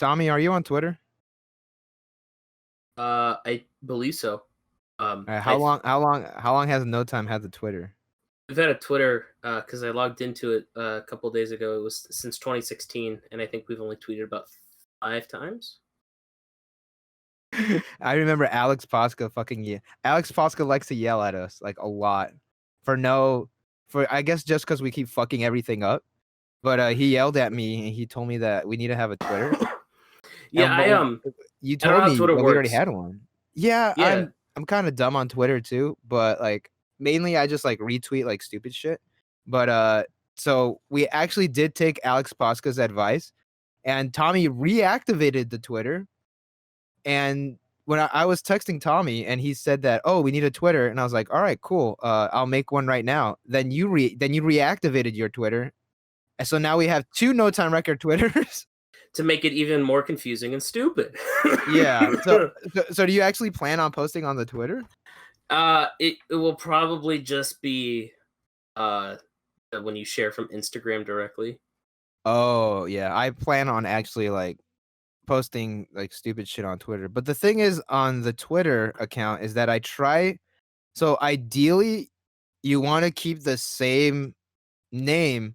Tommy, are you on Twitter? I believe so. How long has No Time had the Twitter? We've had a Twitter because I logged into it a couple days ago. It was since 2016, and I think we've only tweeted about 5 times. I remember Alex Posca Alex Posca likes to yell at us like a lot for I guess just because we keep fucking everything up. But he yelled at me and he told me that we need to have a Twitter. Yeah, You I don't know told how me Twitter that we already works. had one. Yeah, Yeah, I'm kind of dumb on Twitter too, but like mainly I just like retweet like stupid shit. But so we actually did take Alex Posca's advice, and Tommy reactivated the Twitter. And when I was texting Tommy and he said that, oh, we need a Twitter, and I was like, all right, cool, I'll make one right now. Then you reactivated your Twitter, and so now we have 2 No Time Record Twitters. to make it even more confusing and stupid. Yeah. So do you actually plan on posting on the Twitter? It will probably just be when you share from Instagram directly. Oh yeah, I plan on actually like posting like stupid shit on Twitter. But the thing is, on the Twitter account is that so ideally you want to keep the same name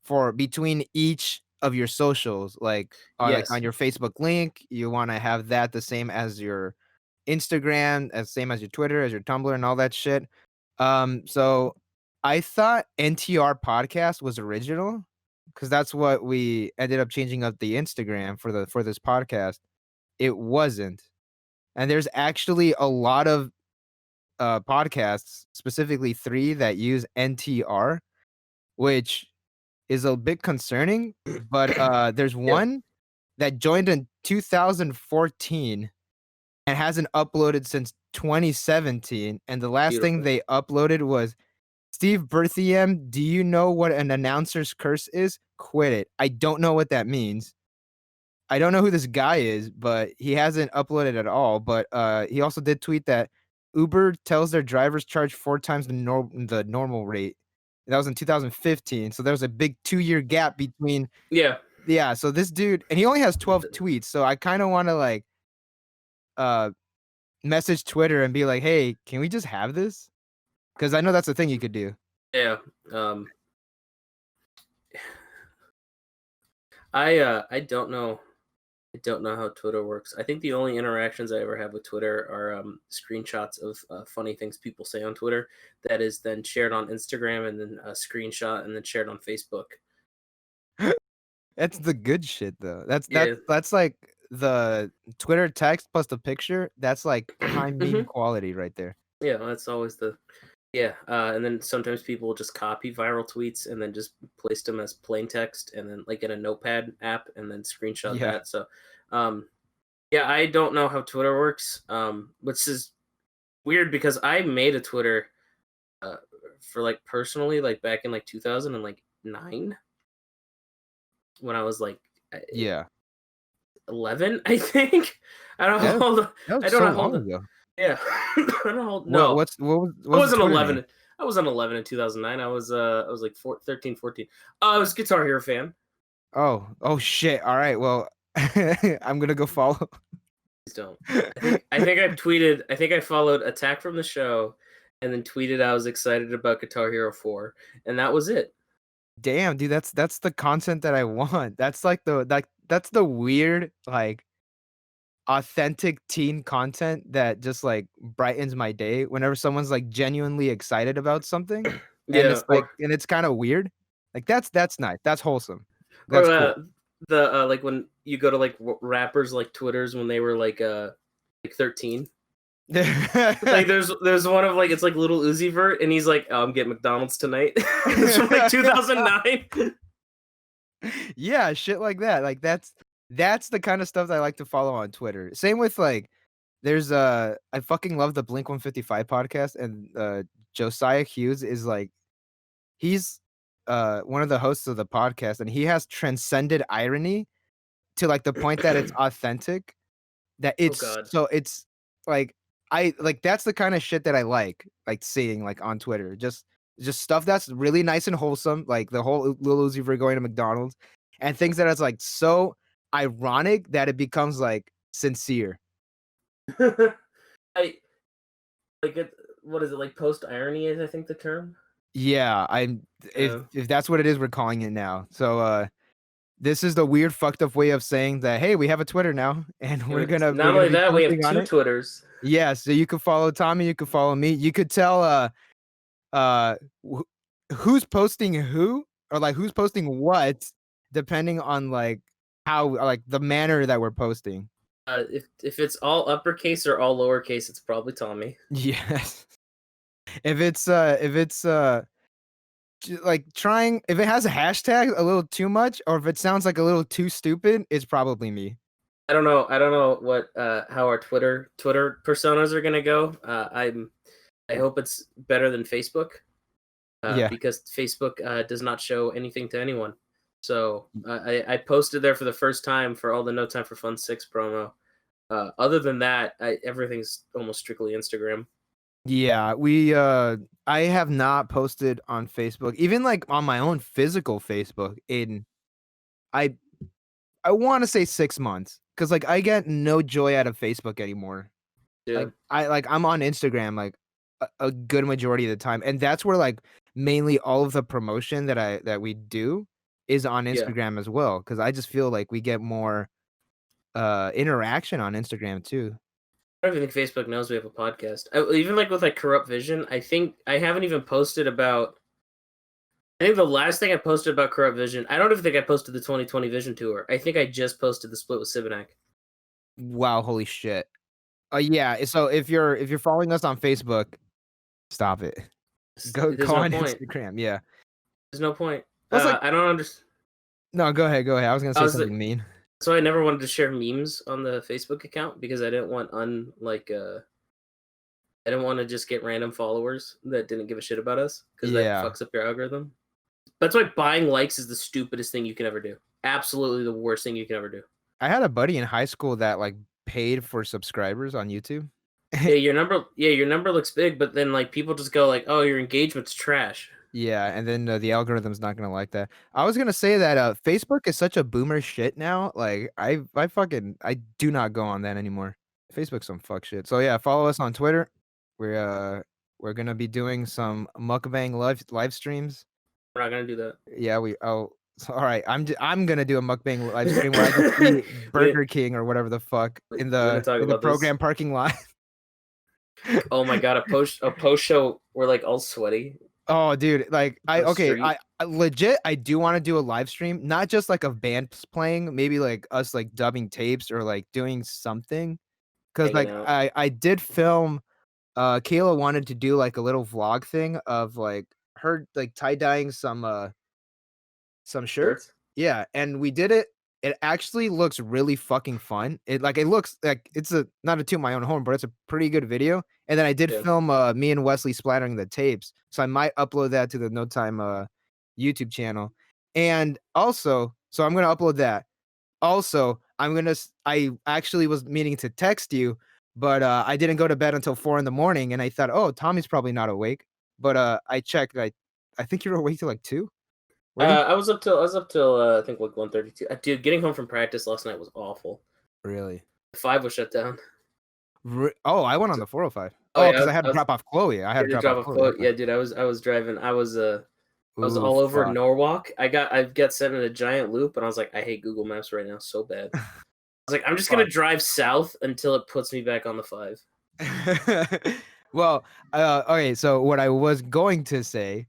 for between each of your socials, like Yes. on your Facebook link, you want to have that the same as your Instagram, as same as your Twitter, as your Tumblr, and all that shit. So I thought NTR podcast was original because that's what we ended up changing up the Instagram for this podcast. It wasn't, and there's actually a lot of podcasts, specifically 3 that use NTR, which is a bit concerning. But there's Yeah. one that joined in 2014 and hasn't uploaded since 2017. And the last thing Beautiful. they uploaded was, Steve Berthiem, do you know what an announcer's curse is? Quit it. I don't know what that means. I don't know who this guy is, but he hasn't uploaded at all. But he also did tweet that Uber tells their drivers charge 4 times the normal rate. That was in 2015. So there was a big 2-year gap between. Yeah. Yeah, so this dude, and he only has 12 tweets. So I kind of want to like message Twitter and be like, "Hey, can we just have this?" Because I know that's the thing you could do. Yeah. I don't know. I don't know how Twitter works. I think the only interactions I ever have with Twitter are screenshots of funny things people say on Twitter that is then shared on Instagram and then a screenshot and then shared on Facebook. That's the good shit, though. Yeah. That's like the Twitter text plus the picture. That's like prime meme quality right there. Yeah, that's always and then sometimes people will just copy viral tweets and then just place them as plain text and then like in a notepad app and then screenshot Yeah. that. So, yeah, I don't know how Twitter works, which is weird because I made a Twitter for like personally, like back in like 2009 when I was like Yeah. 11, I think. I don't That, hold. that I was don't so know. Hold. long ago. Yeah, I don't hold. No, What I was the wasn't Twitter 11. name? I wasn't 11 in 2009. I was like 13, 14. I was a Guitar Hero fan. Oh shit. All right. Well, I'm gonna go follow. Please don't. I think I tweeted. I think I followed Attack from the Show, and then tweeted I was excited about Guitar Hero 4, and that was it. Damn, dude, that's the content that I want. That's like that's the weird, like, authentic teen content that just like brightens my day whenever someone's like genuinely excited about something. And Yeah, it's like, and it's kind of weird. Like that's nice. That's wholesome. or That's cool. the like when you go to like rappers like Twitters when they were like 13. Like there's one of like it's like Little Uzi Vert and he's like, oh, I'm getting McDonald's tonight. It's from like 2009. Yeah, shit like that. Like that's the kind of stuff that I like to follow on Twitter. Same with like there's I fucking love the Blink 155 podcast, and Josiah Hughes is like he's one of the hosts of the podcast, and he has transcended irony to like the point that it's authentic, that Oh it's God. so it's like I like that's the kind of shit that I like seeing like on Twitter. Just stuff that's really nice and wholesome, like the whole Lil Uzi Vert going to McDonald's, and things that is like so ironic that it becomes like sincere. I like it. What is it like? Post irony is I think the term. Yeah, I'm Yeah. if that's what it is, we're calling it now. So this is the weird fucked up way of saying that, hey, we have a Twitter now and And we're not gonna only be that, we have posting on two it. Twitters. Yeah, so you can follow Tommy, you can follow me. You could tell uh wh- who's posting who or like who's posting what depending on like how like the manner that we're posting. If it's all uppercase or all lowercase, it's probably Tommy. Yes. If it's like trying if it has a hashtag a little too much or if it sounds like a little too stupid, it's probably me. I don't know. I don't know what how our Twitter personas are gonna go. I hope it's better than Facebook Yeah. because Facebook does not show anything to anyone. So I posted there for the first time for all the No Time for Fun 6 promo. Other than that, everything's almost strictly Instagram. Yeah, I have not posted on Facebook, even like on my own physical Facebook in I I want to say 6 months cuz like I get no joy out of Facebook anymore. Yeah, I'm on Instagram like a good majority of the time and that's where like mainly all of the promotion that we do is on yeah. Instagram as well cuz I just feel like we get more interaction on Instagram too. I don't even think Facebook knows we have a podcast. Even like with like Corrupt Vision, I think I haven't even posted about. I think the last thing I posted about Corrupt Vision, I don't even think I posted the 2020 Vision tour. I think I just posted the split with Sibinak. Wow, holy shit. Yeah, so if you're following us on Facebook, stop it. There's Go no on point. Instagram, yeah. There's no point. Plus, like I don't understand. no, go ahead. I was gonna I say was like, something mean. so I never wanted to share memes on the Facebook account because I didn't want I didn't want to just get random followers that didn't give a shit about us because that Yeah. fucks up your algorithm. That's why buying likes is the stupidest thing you can ever do. Absolutely the worst thing you can ever do. I had a buddy in high school that, like, paid for subscribers on YouTube. Yeah, your number looks big, but then like people just go like, "Oh, your engagement's trash." Yeah, and then, the algorithm's not gonna like that. I was gonna say that, Facebook is such a boomer shit now, like, I do not go on that anymore. Facebook's some fuck shit. So, yeah, follow us on Twitter. We're gonna be doing some mukbang live streams. We're not gonna do that. Yeah, alright, I'm gonna do a mukbang live stream where I just eat we, Burger King or whatever the fuck we didn't talk in the about this. program parking lot. Oh my god, a post show we're like all sweaty. Oh, dude, like, The street. I legit, I do wanna do a live stream, not just, like, of bands playing, maybe, like, us, like, dubbing tapes or, like, doing something. Cause Hanging like, out. I did film Kayla wanted to do, like, a little vlog thing of, like, her, like, tie-dyeing some shirts? Shirts? Yeah, and we did it. It actually looks really fucking fun. It looks like it's a not to toot my own horn, but it's a pretty good video, and then I did Yeah. film, me and Wesley splattering the tapes, so I might upload that to the No Time, YouTube channel, and also so I'm gonna upload that. Also, I actually was meaning to text you, but, I didn't go to bed until 4 in the morning, and I thought, "Oh, Tommy's probably not awake," but, I checked, I think you were awake till, like, 2? Were you? I was up till I think like 1:32. Dude, getting home from practice last night was awful. Really? The 5 was shut down. Oh, I went on the 405. Oh Oh, yeah, because I had to I was drop off Chloe. I had to yeah, to drop drop off off Chloe, quote. okay. Yeah, dude, I was driving. I was Ooh, all over fuck. Norwalk. I got sent in a giant loop, and I was like, I hate Google Maps right now so bad. I was like, I'm just gonna Fuck. drive south until it puts me back on the 5. Well, okay, so what I was going to say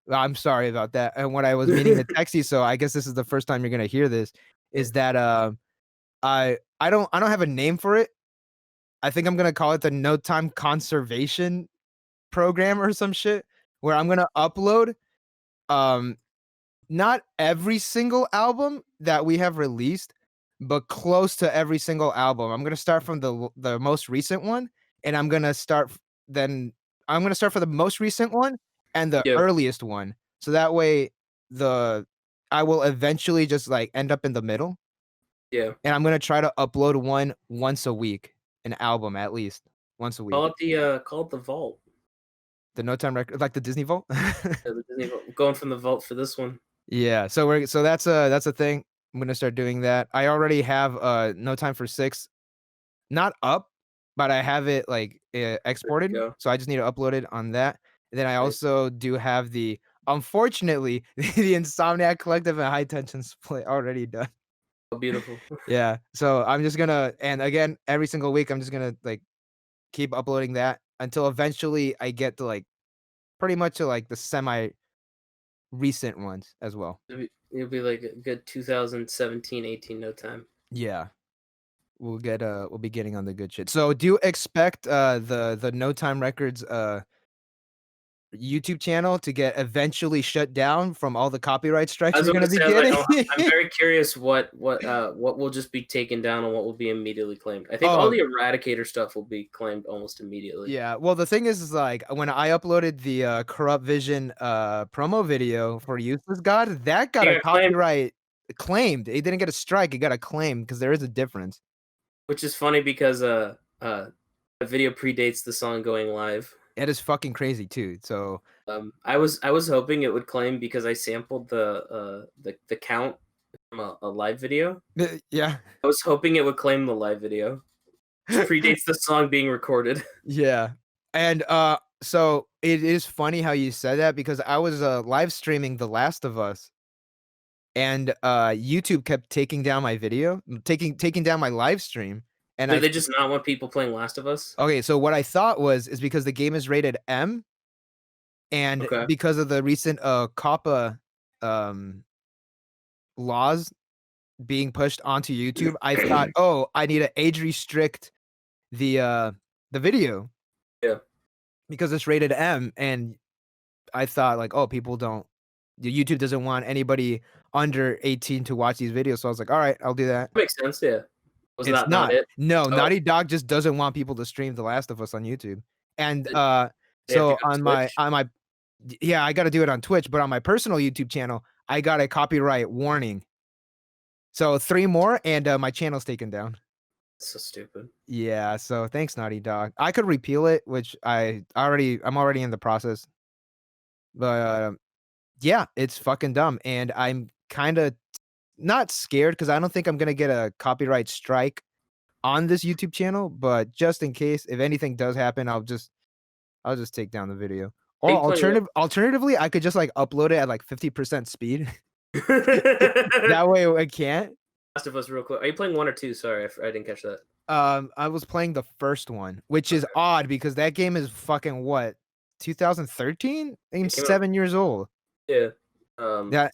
I'm sorry about that, and what I was meaning to text you, so I guess this is the first time you're gonna hear this, Yeah. is that, I don't have a name for it. I think I'm gonna call it the No Time Conservation Program or some shit, where I'm gonna upload, um not every single album that we have released, but close to every single album. I'm gonna start from the most recent one, and then I'm gonna start for the most recent one and the Yeah, earliest one. So that way the I will eventually just, like, end up in the middle, yeah. and I'm gonna try to upload one once a week, an album at least, once a week. Call it the vault. The No Time record like the Disney Vault? Yeah, the Disney vault. Going from the vault for this one. Yeah, so that's a thing. I'm gonna start doing that. I already have No Time for Six not up, but I have it like exported, Go. so I just need to upload it on that. And then I Nice. also do have the unfortunately the Insomniac Collective and High Tension Split already done. Oh, beautiful. Yeah, so I'm just gonna, and again every single week I'm just gonna like keep uploading that until eventually I get to like pretty much to like the semi recent ones as well. It'll be like a good 2017, 18, no time. Yeah. We'll be getting on the good shit. So do you expect the No Time Records YouTube channel to get eventually shut down from all the copyright strikes I was you're gonna gonna be say, I was like, getting? I'm very curious what will just be taken down and what will be immediately claimed. I think all Oh, the Eradicator stuff will be claimed almost immediately. yeah. Well, the thing is like when I uploaded the Corrupt Vision promo video for Useless God, that got They a got claimed, copyright claimed. It didn't get a strike, it got a claim because there is a difference. which is funny because the video predates the song going live. It is fucking crazy too. So I was hoping it would claim because I sampled the count from a live video. yeah. I was hoping it would claim the live video, which predates the song being recorded. Yeah. And so it is funny how you said that because I was live streaming The Last of Us and YouTube kept taking down my video, taking down my live stream. And Did they just not want people playing Last of Us? okay, so what I thought is because the game is rated M and Okay. because of the recent COPPA laws being pushed onto YouTube, I thought, "Oh, I need to age restrict the video Yeah. because it's rated M." And I thought like, "Oh, people don't YouTube doesn't want anybody under 18 to watch these videos." So I was like, "All right, I'll do that." Makes sense, yeah. Was It's that not not. it? No, Oh, Naughty Dog just doesn't want people to stream The Last of Us on YouTube. And did they have to so go to Twitch? on my yeah, I gotta do it on Twitch, but on my personal YouTube channel, I got a copyright warning. So 3 more and my channel's taken down. So stupid. Yeah, so thanks, Naughty Dog. I could repeal it, which I'm already in the process. But yeah, it's fucking dumb, and I'm kinda not scared because I don't think I'm gonna get a copyright strike on this YouTube channel, but just in case, if anything does happen, I'll just take down the video. Are Or you playing alternatively, I could just, like, upload it at, like, 50% speed. Last That way I can't. of Us real quick? Are you playing 1 or 2? Sorry, I didn't catch that. I was playing the first one, which is Okay. odd because that game is fucking what, 2013? I'm It came out 7 years old. yeah. Um, That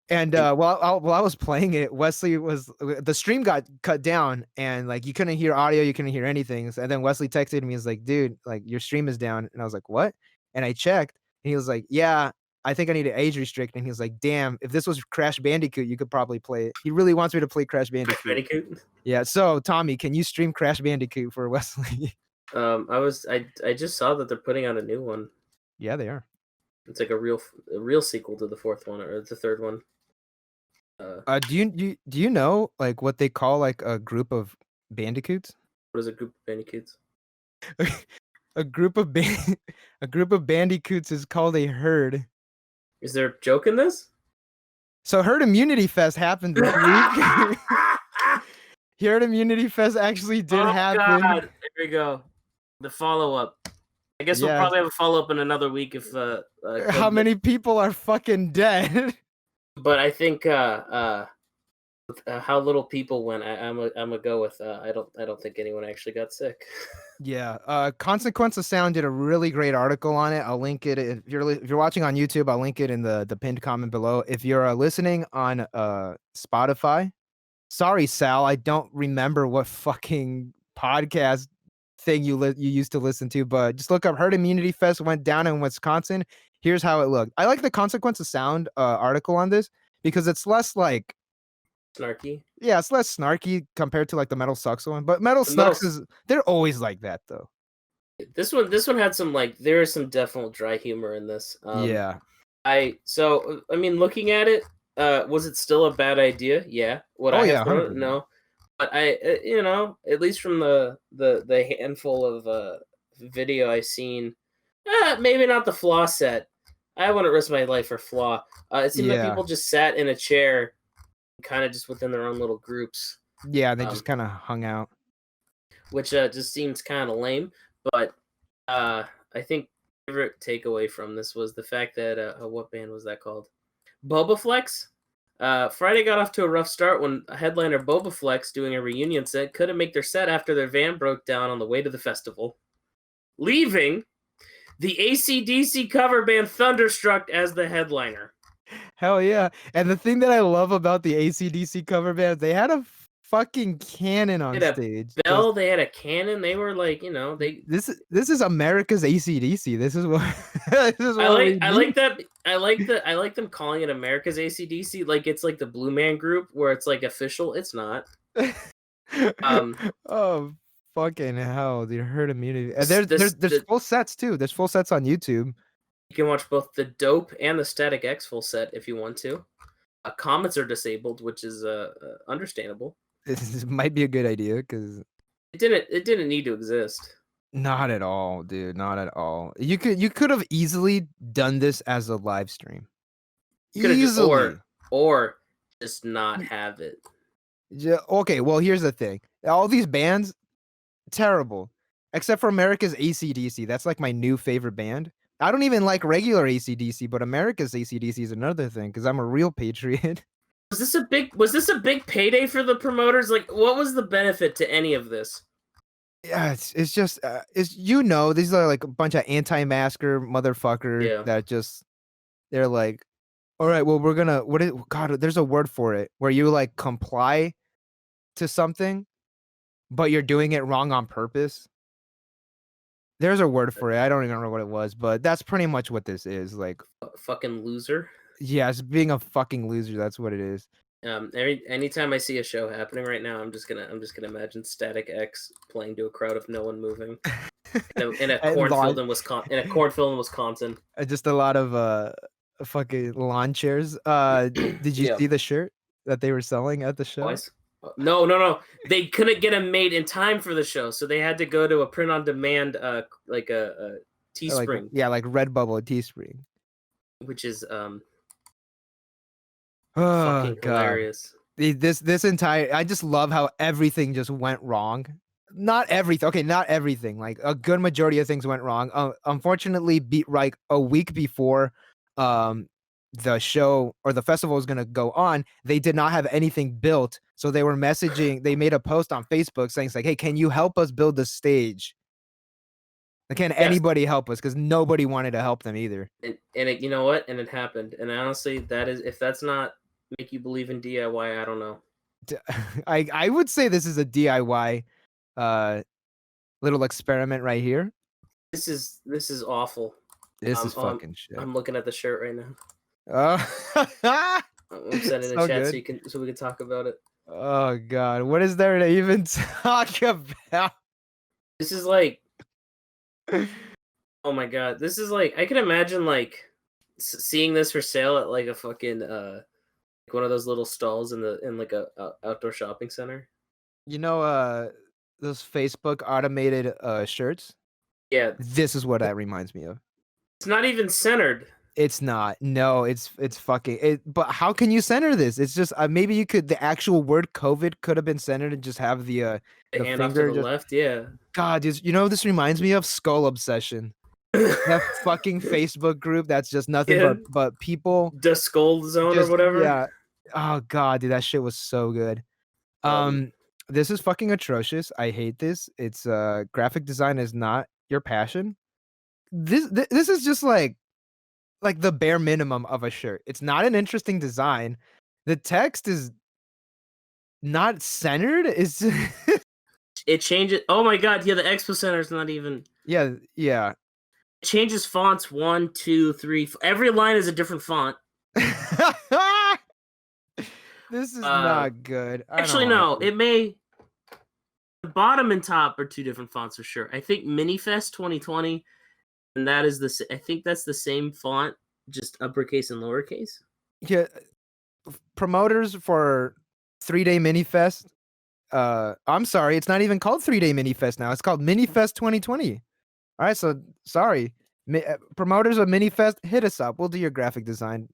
and, and while I was playing it, Wesley was the stream got cut down and, like, you couldn't hear audio, you couldn't hear anything, and then Wesley texted me, he's like, "Dude, like, your stream is down," and I was like, "What?" And I checked, and he was like, "Yeah, I think I need to age restrict," and he was like, "Damn, if this was Crash Bandicoot, you could probably play it." He really wants me to play Crash Crash Bandicoot. Bandicoot? Yeah, so, Tommy, can you stream Crash Bandicoot for Wesley? I just saw that they're putting out a new one. Yeah, they are. It's like a real sequel to the 4th one or the 3rd one. Do you know, like, what they call, like, a group of bandicoots? What is a group of bandicoots? A group of a group of bandicoots is called a herd. Is there a joke in this? So Herd Immunity Fest happened this week. Herd Immunity Fest actually did Oh happen. god, there we go. The follow-up. I guess we'll Yes. probably have a follow-up in another week if How many people are fucking dead? but I think how little people went. I'm a go with. I don't think anyone actually got sick. Yeah, Consequence of Sound did a really great article on it. I'll link it if you're watching on YouTube. I'll link it in the pinned comment below. If you're listening on Spotify, sorry Sal, I don't remember what fucking podcast thing you used to listen to, but just look up Herd Immunity Fest went down in Wisconsin. Here's how it looked. I like the Consequence of Sound article on this because it's less like Snarky. yeah, it's less snarky compared to like the Metal Sucks one. But Metal The Metal Sucks is they're always like that though. This one had some like there is some definite dry humor in this. Yeah. I mean looking at it, was it still a bad idea? Yeah. Would Oh I yeah, have done it? 100%. No. But I at least from the handful of video I've seen, maybe not the flaw set. I wouldn't risk my life for flaw. It seemed like Yeah. people just sat in a chair kind of just within their own little groups. Yeah, they just kind of hung out. Which just seems kind of lame. But I think favorite takeaway from this was the fact that what band was that called? Boba Flex. Friday got off to a rough start when headliner Boba Flex, doing a reunion set, couldn't make their set after their van broke down on the way to the festival, leaving the AC/DC cover band Thunderstruck as the headliner. Hell yeah. And the thing that I love about the AC/DC cover band, they had a fucking cannon on They had stage. a bell, they had a cannon. They were like, they. This is America's AC/DC. This is what this is what I like that. I like them calling it America's AC/DC. Like it's like the Blue Man Group, where it's like official. It's not. Oh fucking hell, the herd immunity. And there's full sets too. There's full sets on YouTube. You can watch both the Dope and the Static X full set if you want to. Comments are disabled, which is understandable. This might be a good idea because it didn't need to exist. Not at all, dude. Not at all. You could have easily done this as a live stream. Easily. Or just not have it. Yeah, okay, well, here's the thing. All these bands, terrible. Except for America's AC/DC. That's like my new favorite band. I don't even like regular AC/DC, but America's AC/DC is another thing because I'm a real patriot. Was this a big payday for the promoters? Like, what was the benefit to any of this? Yeah, it's just these are like a bunch of anti-masker motherfucker that just they're like, all right, well, we're gonna God, there's a word for it where you like comply to something, but you're doing it wrong on purpose. There's a word for it. I don't even remember what it was, but that's pretty much what this is. Like fucking loser. Yeah, it's being a fucking loser. That's what it is. Anytime I see a show happening right now, I'm just gonna imagine Static X playing to a crowd of no one moving in a cornfield in Wisconsin. Just a lot of fucking lawn chairs. Did you see the shirt that they were selling at the show? Twice? No. They couldn't get them made in time for the show, so they had to go to a print on demand, like a Teespring. Like Redbubble Teespring, which is fucking hilarious. This entire, I just love how everything just went wrong. Not everything. Okay, not everything. Like a good majority of things went wrong. Unfortunately, like a week before the show or the festival was going to go on, they did not have anything built. So they were messaging, they made a post on Facebook saying like, hey, can you help us build the stage? Like, can anybody help us? Because nobody wanted to help them either. And it, you know what? And it happened. And honestly, that is, if that's not make you believe in DIY, I don't know. I would say this is a DIY little experiment right here. This is awful. This is fucking shit. I'm looking at the shirt right now. I'm sending a chat so we can talk about it. Oh god, what is there to even talk about? This is like, oh my god, this is like, I can imagine like seeing this for sale at like a fucking one of those little stalls in like a outdoor shopping center. You know, those Facebook automated shirts. Yeah, this is what that reminds me of. It's not even centered. It's not. No, it's fucking it. But how can you center this? It's just maybe you could. The actual word COVID could have been centered and just have the hand off to the left. Yeah. God, you know, this reminds me of Skull Obsession. That fucking Facebook group that's just nothing but people. The Skull Zone or whatever. Yeah. Oh god, dude, that shit was so good. This is fucking atrocious. I hate this. It's graphic design is not your passion. This is just like the bare minimum of a shirt. It's not an interesting design. The text is not centered. It's it changes. Oh my god, yeah, the expo center is not even. Yeah. It changes fonts 1, 2, 3. Every line is a different font. This is not good. Actually, no. It may. The bottom and top are two different fonts for sure. I think Minifest 2020, and that is I think that's the same font, just uppercase and lowercase. Yeah. Promoters for 3-Day Minifest. I'm sorry, it's not even called 3-Day Minifest now. It's called Minifest 2020. All right, so sorry. Promoters of Minifest, hit us up. We'll do your graphic design.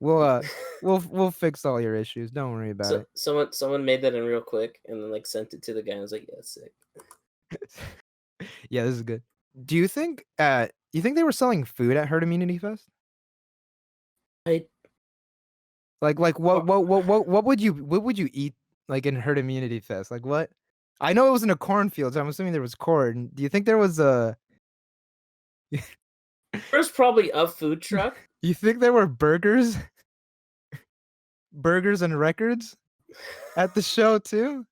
We'll fix all your issues. Don't worry about So it. someone made that in real quick and then like sent it to the guy and was like, yeah, sick. Yeah, this is good. Do you think they were selling food at Herd Immunity Fest? I Like what would you eat like in Herd Immunity Fest? Like what? I know it was in a cornfield, so I'm assuming there was corn. Do you think there was a there's probably a food truck. you think there were burgers? Burgers and records at the show too?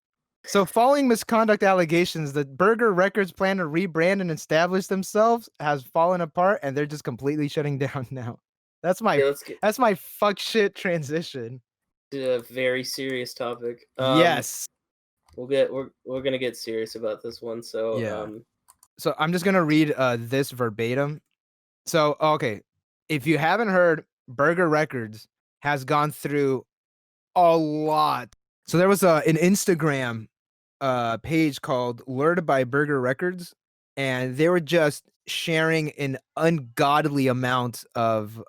So following misconduct allegations, the Burger Records plan to rebrand and establish themselves has fallen apart and they're just completely shutting down now. That's my Yeah, let's get that's my fuck shit transition. to a very serious topic. Yes. We're gonna get serious about this one. So Yeah. So I'm just gonna read this verbatim. So okay, if you haven't heard, Burger Records has gone through a lot. So there was an Instagram page called Lured by Burger Records, and they were just sharing an ungodly amount of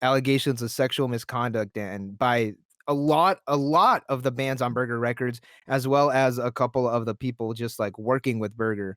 allegations of sexual misconduct and by a lot of the bands on Burger Records, as well as a couple of the people just like working with Burger.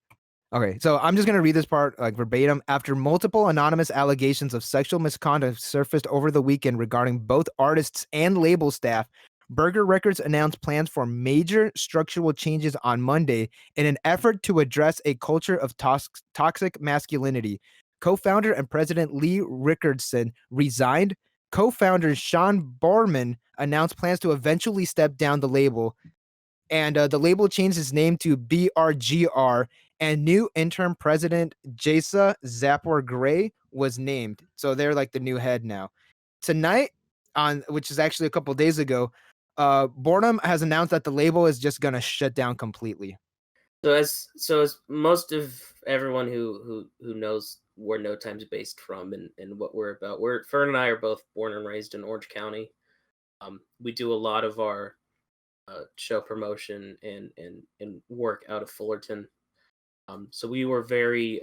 Okay, so I'm just gonna read this part like verbatim. After multiple anonymous allegations of sexual misconduct surfaced over the weekend regarding both artists and label staff, Burger Records announced plans for major structural changes on Monday in an effort to address a culture of toxic masculinity. Co-founder and president Lee Rickardson resigned. Co-founder Sean Borman announced plans to eventually step down the label, and the label changed its name to BRGR, and new interim president Jasa Zapor Gray was named. So they're like the new head now. Tonight, on which is actually a couple days ago, Bornham has announced that the label is just gonna shut down completely. so as most of everyone who knows where No Time's based from and what we're about, Fern and I are both born and raised in Orange County. We do a lot of our show promotion and work out of Fullerton. So we were very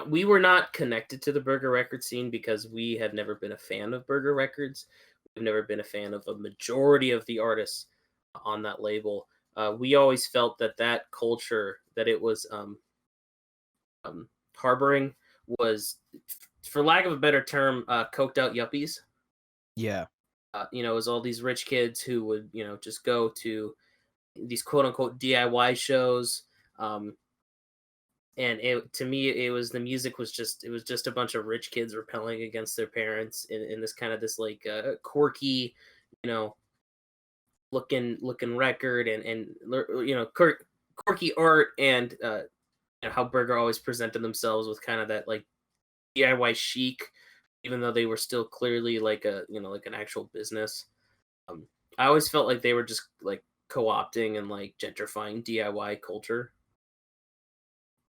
we were not connected to the Burger Record scene because we have never been a fan of Burger Records. We've never been a fan of a majority of the artists on that label. We always felt that that culture that it was harboring was, for lack of a better term, coked out yuppies. Yeah. It was all these rich kids who would, just go to these quote unquote DIY shows. And to me, it was the music was just it was just a bunch of rich kids repelling against their parents in this kind of this like quirky, you know, looking record and quirky art and how Burger always presented themselves with kind of that like DIY chic, even though they were still clearly like like an actual business. Um, I always felt like they were just like co-opting and like gentrifying DIY culture.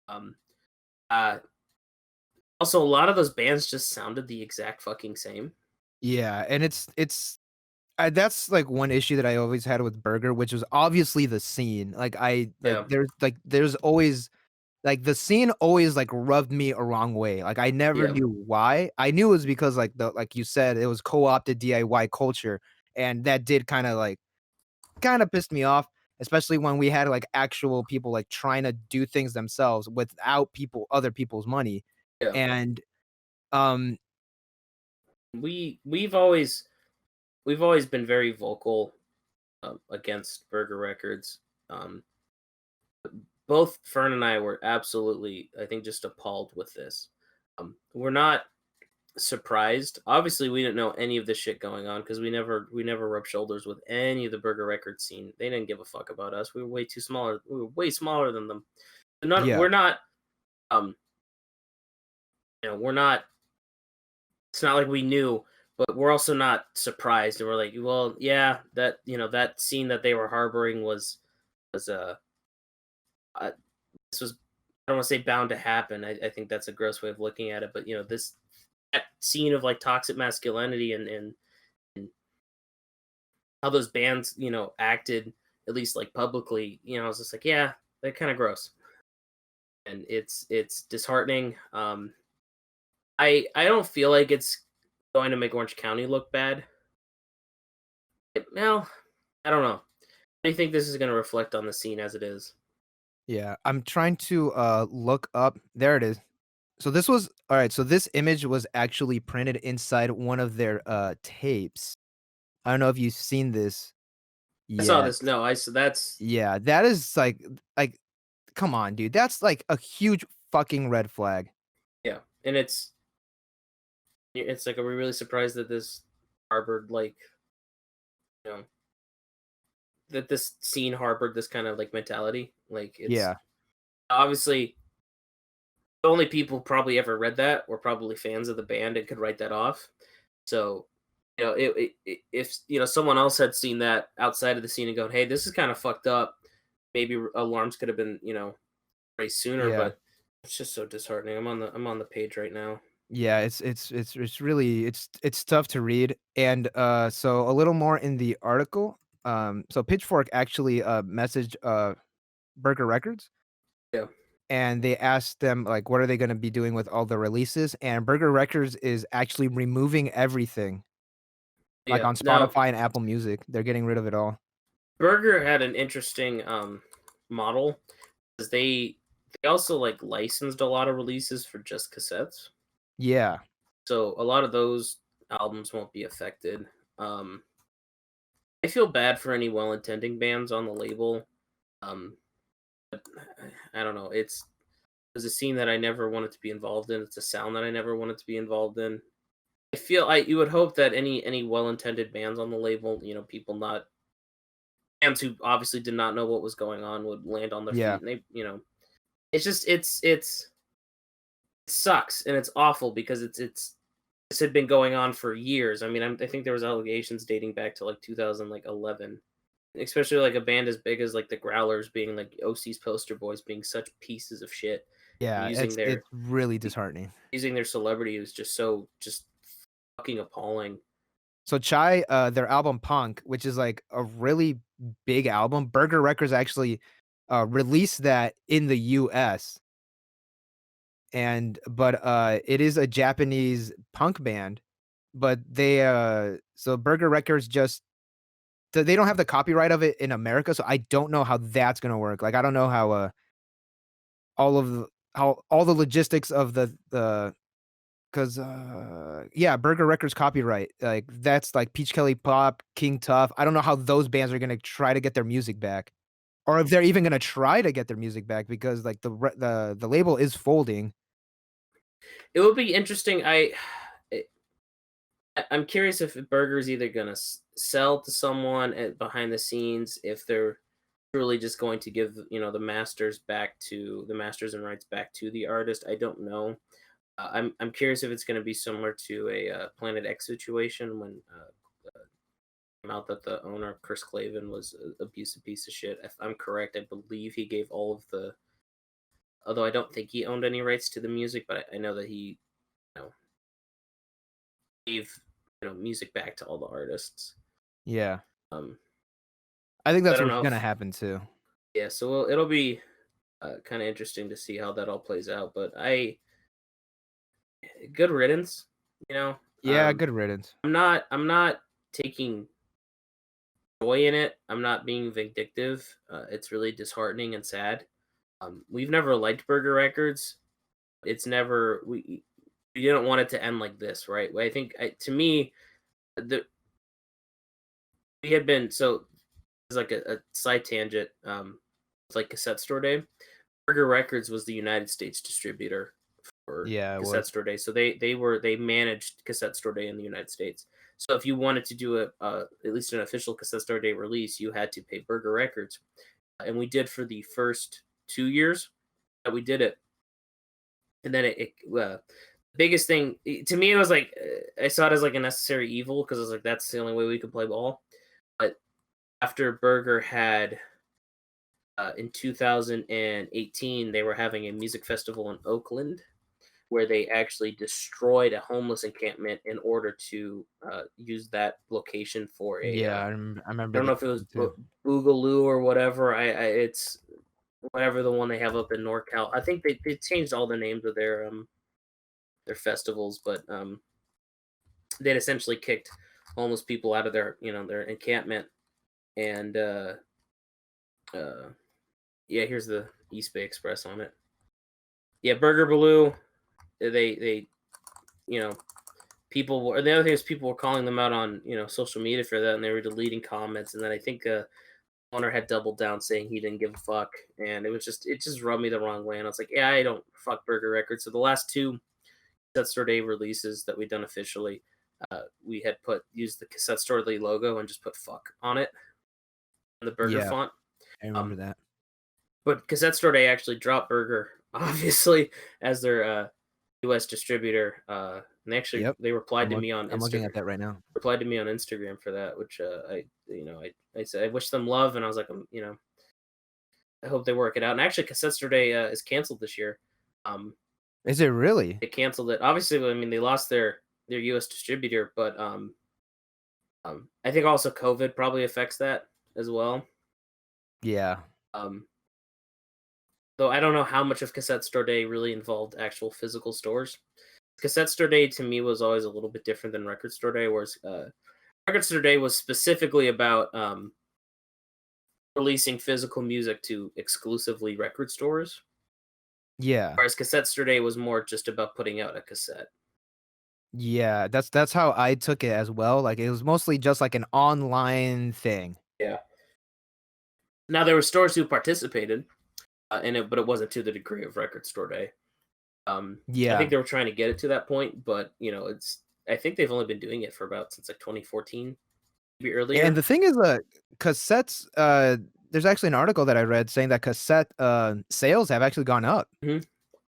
Um, uh, Also, a lot of those bands just sounded the exact fucking same. Yeah, and it's that's like one issue that I always had with Burger, which was obviously the scene. Yeah, There's always like the scene always like rubbed me a wrong way. Like I never yeah, knew why. I knew it was because like you said, it was co-opted DIY culture, and that did kind of pissed me off, especially when we had like actual people like trying to do things themselves without other people's money. yeah. And um We've always been very vocal against Burger Records. Um, Both Fern and I were absolutely, I think, just appalled with this. We're not surprised. Obviously, we didn't know any of this shit going on because we never rubbed shoulders with any of the Burger Record scene. They didn't give a fuck about us. We were way too smaller. We were way smaller than them. yeah. We're not. Um, we're not. It's not like we knew, but we're also not surprised. And we're like, well, yeah, that scene that they were harboring was uh this was, I don't want to say bound to happen. I think that's a gross way of looking at it, but this that scene of like toxic masculinity and how those bands acted, at least like publicly, I was just like, yeah, they're kind of gross, and it's disheartening. I don't feel like it's going to make Orange County look bad. Well, I don't know. How do you think this is going to reflect on the scene as it is? Yeah, I'm trying to look up. There it is. So this was all right. So this image was actually printed inside one of their tapes. I don't know if you've seen this I saw yet. this. No, I so that's Yeah, that is like come on, dude. That's like a huge fucking red flag. yeah, and it's like, are we really surprised that this harbored like you know that this scene harbored this kind of like mentality? Like it's Yeah. obviously the only people probably ever read that were probably fans of the band and could write that off. So, if someone else had seen that outside of the scene and gone, "Hey, this is kind of fucked up," maybe alarms could have been raised sooner. Yeah. But it's just so disheartening. I'm on the page right now. Yeah, it's really it's tough to read. And so a little more in the article. So Pitchfork actually messaged Burger Records Yeah, and they asked them like what are they going to be doing with all the releases, and Burger Records is actually removing everything like yeah. on Now, Spotify and Apple Music. They're getting rid of it all. Burger had an interesting model because they also like licensed a lot of releases for just cassettes. Yeah. So a lot of those albums won't be affected. Um, I feel bad for any well-intending bands on the label. Um, but I don't know. It's a scene that I never wanted to be involved in. It's a sound that I never wanted to be involved in. I feel you would hope that any well-intended bands on the label, people not bands who obviously did not know what was going on would land on their Yeah. feet. And it's just it sucks and it's awful because it's this had been going on for years. I mean, I think there was allegations dating back to like 2011, especially like a band as big as like the Growlers being like OC's poster boys being such pieces of shit and Yeah, using it's really disheartening. their celebrity was just fucking appalling. So Chai, their album Punk, which is like a really big album, Burger Records actually released that in the US. And but it is a Japanese punk band, but they so Burger Records just they don't have the copyright of it in America, so I don't know how that's gonna work. Like I don't know how all of the how all the logistics of the because yeah, Burger Records copyright, like that's like Peach Kelly Pop, King Tough. I don't know how those bands are gonna try to get their music back, or if they're even gonna try to get their music back because like the label is folding. It would be interesting. I'm curious if Burger's either gonna sell to someone behind the scenes, if they're truly just going to give the masters and rights back to the artist. I don't know. I'm curious if it's going to be similar to a Planet X situation when came out that the owner Chris Clavin was an abusive piece of shit. If I'm correct, I believe he gave all of the. Although I don't think he owned any rights to the music, but I know that he you know, gave music back to all the artists. Yeah. Um, I think I that's don't what's know gonna if happen too. yeah, so it'll be kind of interesting to see how that all plays out. But good riddance. You know, Yeah, good riddance. I'm not taking joy in it. I'm not being vindictive. It's really disheartening and sad. We've never liked Burger Records. It's never we didn't want it to end like this, right? I think to me the we had been so it's like a side tangent. It's like Cassette Store Day. Burger Records was the United States distributor for Yeah, it Cassette was. Store Day. So they managed Cassette Store Day in the United States. So if you wanted to do at least an official Cassette Store Day release, you had to pay Burger Records, and we did for the first 2 years that we did it, and then the biggest thing to me it was like I saw it as like a necessary evil because I was like that's the only way we could play ball. But after Burger had in 2018 they were having a music festival in Oakland where they actually destroyed a homeless encampment in order to use that location for a Yeah, I I remember don't this know if it was one too. Boogaloo or whatever. It's whatever the one they have up in NorCal. I think they changed all the names of their festivals, but they'd essentially kicked homeless people out of their their encampment. And uh yeah, here's the East Bay Express on it. Yeah, Burger Baloo, they you know people were, the other thing is people were calling them out on social media for that, and they were deleting comments. And then I think owner had doubled down saying he didn't give a fuck, and it just rubbed me the wrong way. And I was like, yeah, I don't fuck Burger Records. So the last two Cassette Store Day releases that we've done officially, we had used the Cassette Store Day logo and just put fuck on it, the Burger Yeah, font. I remember that. But Cassette Store Day actually dropped Burger, obviously, as their U.S. distributor. And actually, Yep. they replied to me on I'm looking at Instagram. that right now. Replied to me on Instagram for that, which I said I wish them love, and I was like, I hope they work it out. And actually, Cassette Store Day is canceled this year. Is it really? They canceled it. Obviously, I mean, they lost their U.S. distributor, but I think also COVID probably affects that as well. Yeah. Though I don't know how much of Cassette Store Day really involved actual physical stores. Cassette Store Day to me was always a little bit different than Record Store Day, whereas Record Store Day was specifically about releasing physical music to exclusively record stores. Yeah. Whereas Cassette Store Day was more just about putting out a cassette. Yeah, that's how I took it as well. Like, it was mostly just like an online thing. Yeah. Now there were stores who participated in it, but it wasn't to the degree of Record Store Day. I Yeah. think they were trying to get it to that point, but I think they've only been doing it for about since like 2014, maybe earlier. And the thing is, cassettes, there's actually an article that I read saying that cassette, sales have actually gone up,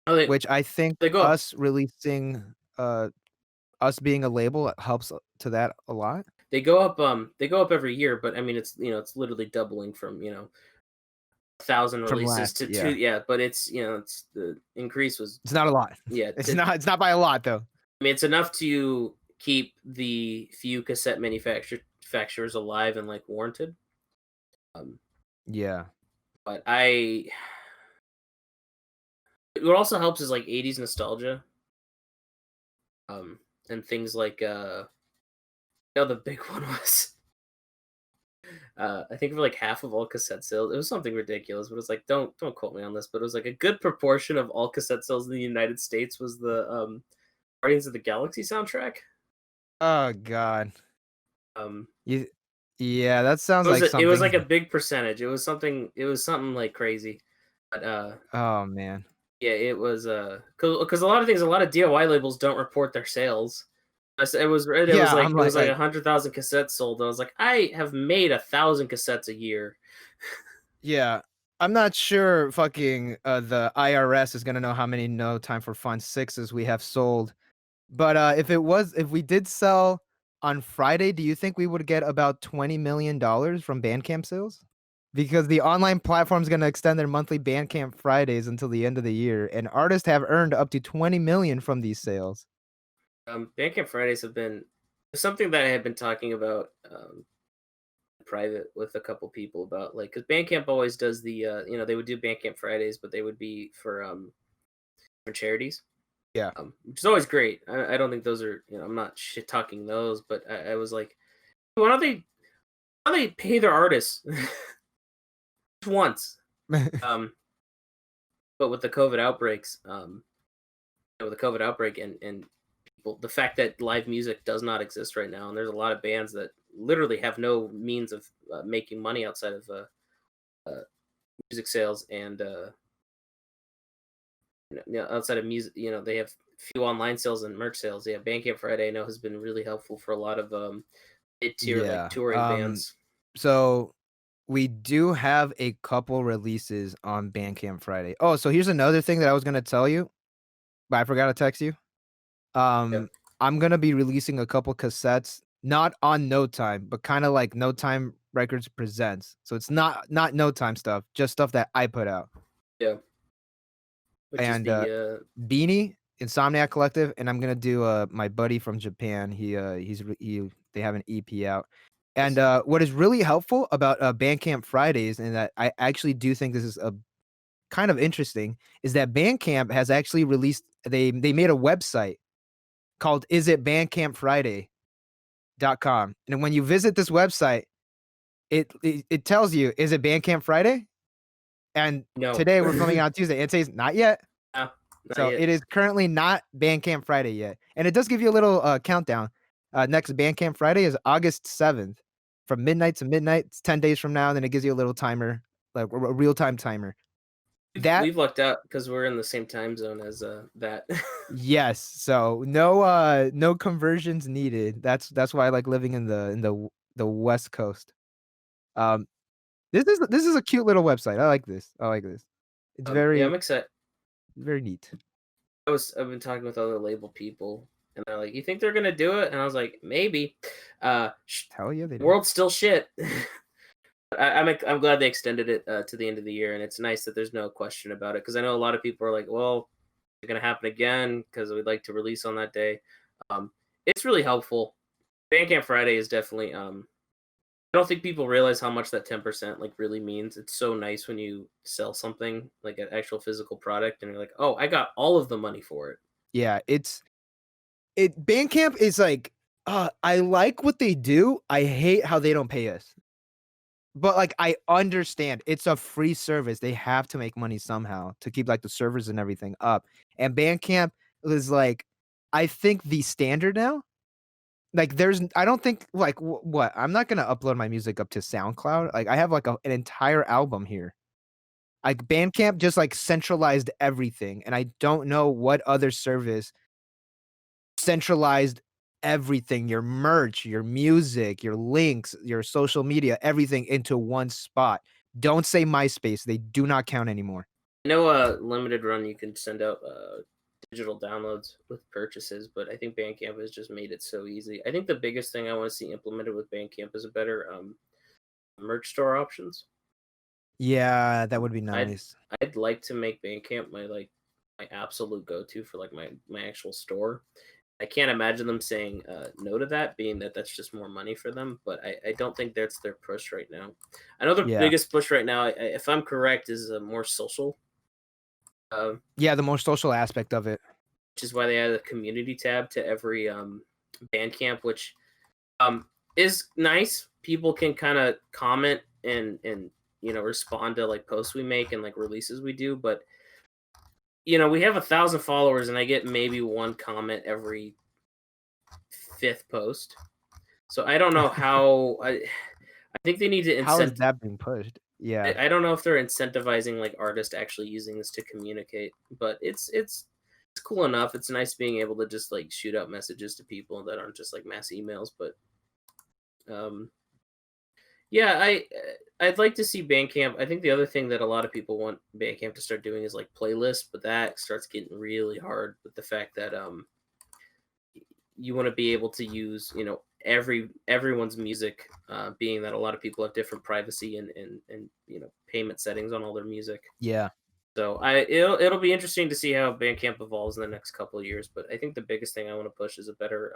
Oh, which I think they go up. us releasing, us being a label helps to that a lot. They go up. They go up every year, but I mean, it's it's literally doubling from 1,000 From releases last, to yeah. two. Yeah, but it's it's the increase was. It's not a lot. Yeah, It's not by a lot, though. I mean, it's enough to keep the few cassette manufacturers alive and like warranted. Yeah. But what also helps is like 80s nostalgia. And things like the big one was I think for like half of all cassette sales, it was something ridiculous, but it's like don't quote me on this, but it was like a good proportion of all cassette sales in the United States was the Guardians of the Galaxy soundtrack. Oh god. Um Yeah, that sounds like it was like something. a big percentage. It was something like crazy. But Oh man. yeah, it was because a lot of DIY labels don't report their sales. It was Yeah, like I'm it was like like 100,000 cassettes sold. And I was like, I have made 1,000 cassettes a year. yeah. I'm not sure fucking, the IRS is gonna know how many No Time for Fun 6s we have sold. But, if we did sell on Friday, do you think we would get about $20 million from Bandcamp sales? Because the online platform is gonna extend their monthly Bandcamp Fridays until the end of the year, and artists have earned up to 20 million from these sales. Bandcamp Fridays have been something that I had been talking about private with a couple people about, like, because Bandcamp always does the they would do Bandcamp Fridays, but they would be for charities. Yeah. Which is always great. I don't think those are I'm not shit talking those, but I was like, why don't they pay their artists once? But with the COVID outbreaks, with the COVID outbreak and people, the fact that live music does not exist right now, and there's a lot of bands that literally have no means of making money outside of music sales and outside of music, they have few online sales and merch sales. Yeah, Bandcamp Friday I know has been really helpful for a lot of mid-tier like touring bands. So we do have a couple releases on Bandcamp Friday. Oh, so here's another thing that I was gonna tell you, but I forgot to text you. Yep. I'm gonna be releasing a couple cassettes, not on No Time, but kind of like No Time Records presents. So it's not No Time stuff, just stuff that I put out. Yeah. Which And is the Beanie, Insomniac Collective, and I'm gonna do my buddy from Japan. They have an EP out. And what is really helpful about Bandcamp Fridays, and that I actually do think this is a kind of interesting, is that Bandcamp has actually released they made a website called Is It Bandcamp Friday? And when you visit this website, it tells you, is it Bandcamp Friday? And No. today we're filming on Tuesday. It says not yet. No, not So yet. it is currently not Bandcamp Friday yet. And it does give you a little countdown. Next Bandcamp Friday is August 7th from midnight to midnight. It's 10 days from now. And then it gives you a little timer, like a real-time timer. We've lucked out because we're in the same time zone as that. Yes. So no conversions needed. That's why I like living in the West Coast. This is a cute little website. I like this. It's Yeah, I'm excited. very neat. I've been talking with other label people, and they're like, "You think they're gonna do it?" And I was like, "Maybe." Hell yeah, they do. World's still shit. I'm glad they extended it to the end of the year, and it's nice that there's no question about it because I know a lot of people are like, "Well, it's gonna happen again because we'd like to release on that day." It's really helpful. Bandcamp Friday is definitely. I don't think people realize how much that 10% like really means. It's so nice when you sell something like an actual physical product, and you're like, "Oh, I got all of the money for it." Yeah, Bandcamp is like, I like what they do. I hate how they don't pay us. But like I understand it's a free service. They have to make money somehow to keep like the servers and everything up. And Bandcamp is like, I think the standard now. Like I don't think like what I'm not gonna upload my music up to SoundCloud. Like I have like an entire album here. Like Bandcamp just like centralized everything, and I don't know what other service centralized everything, your merch, your music, your links, your social media, everything into one spot. Don't say MySpace. They do not count anymore. I know limited run you can send out digital downloads with purchases, but I think Bandcamp has just made it so easy. I think the biggest thing I want to see implemented with Bandcamp is a better merch store options. Yeah, that would be I'd nice. I'd like to make Bandcamp my absolute go-to for like my actual store. I can't imagine them saying no to that, being that that's just more money for them. But I don't think that's their push right now. I know the Yeah. biggest push right now, if I'm correct, is a more social. Yeah, the more social aspect of it. Which is why they added a community tab to every Bandcamp, which is nice. People can kind of comment and respond to like posts we make and like releases we do, but we have 1,000 followers and I get maybe one comment every 5th post. So I don't know how. I think they need to How is that being pushed? Yeah. I don't know if they're incentivizing like artists actually using this to communicate, but it's cool enough. It's nice being able to just like shoot out messages to people that aren't just like mass emails. But yeah, I'd like to see Bandcamp. I think the other thing that a lot of people want Bandcamp to start doing is like playlists, but that starts getting really hard with the fact that you want to be able to use everyone's music, being that a lot of people have different privacy and payment settings on all their music. Yeah. So it'll be interesting to see how Bandcamp evolves in the next couple of years. But I think the biggest thing I want to push is a better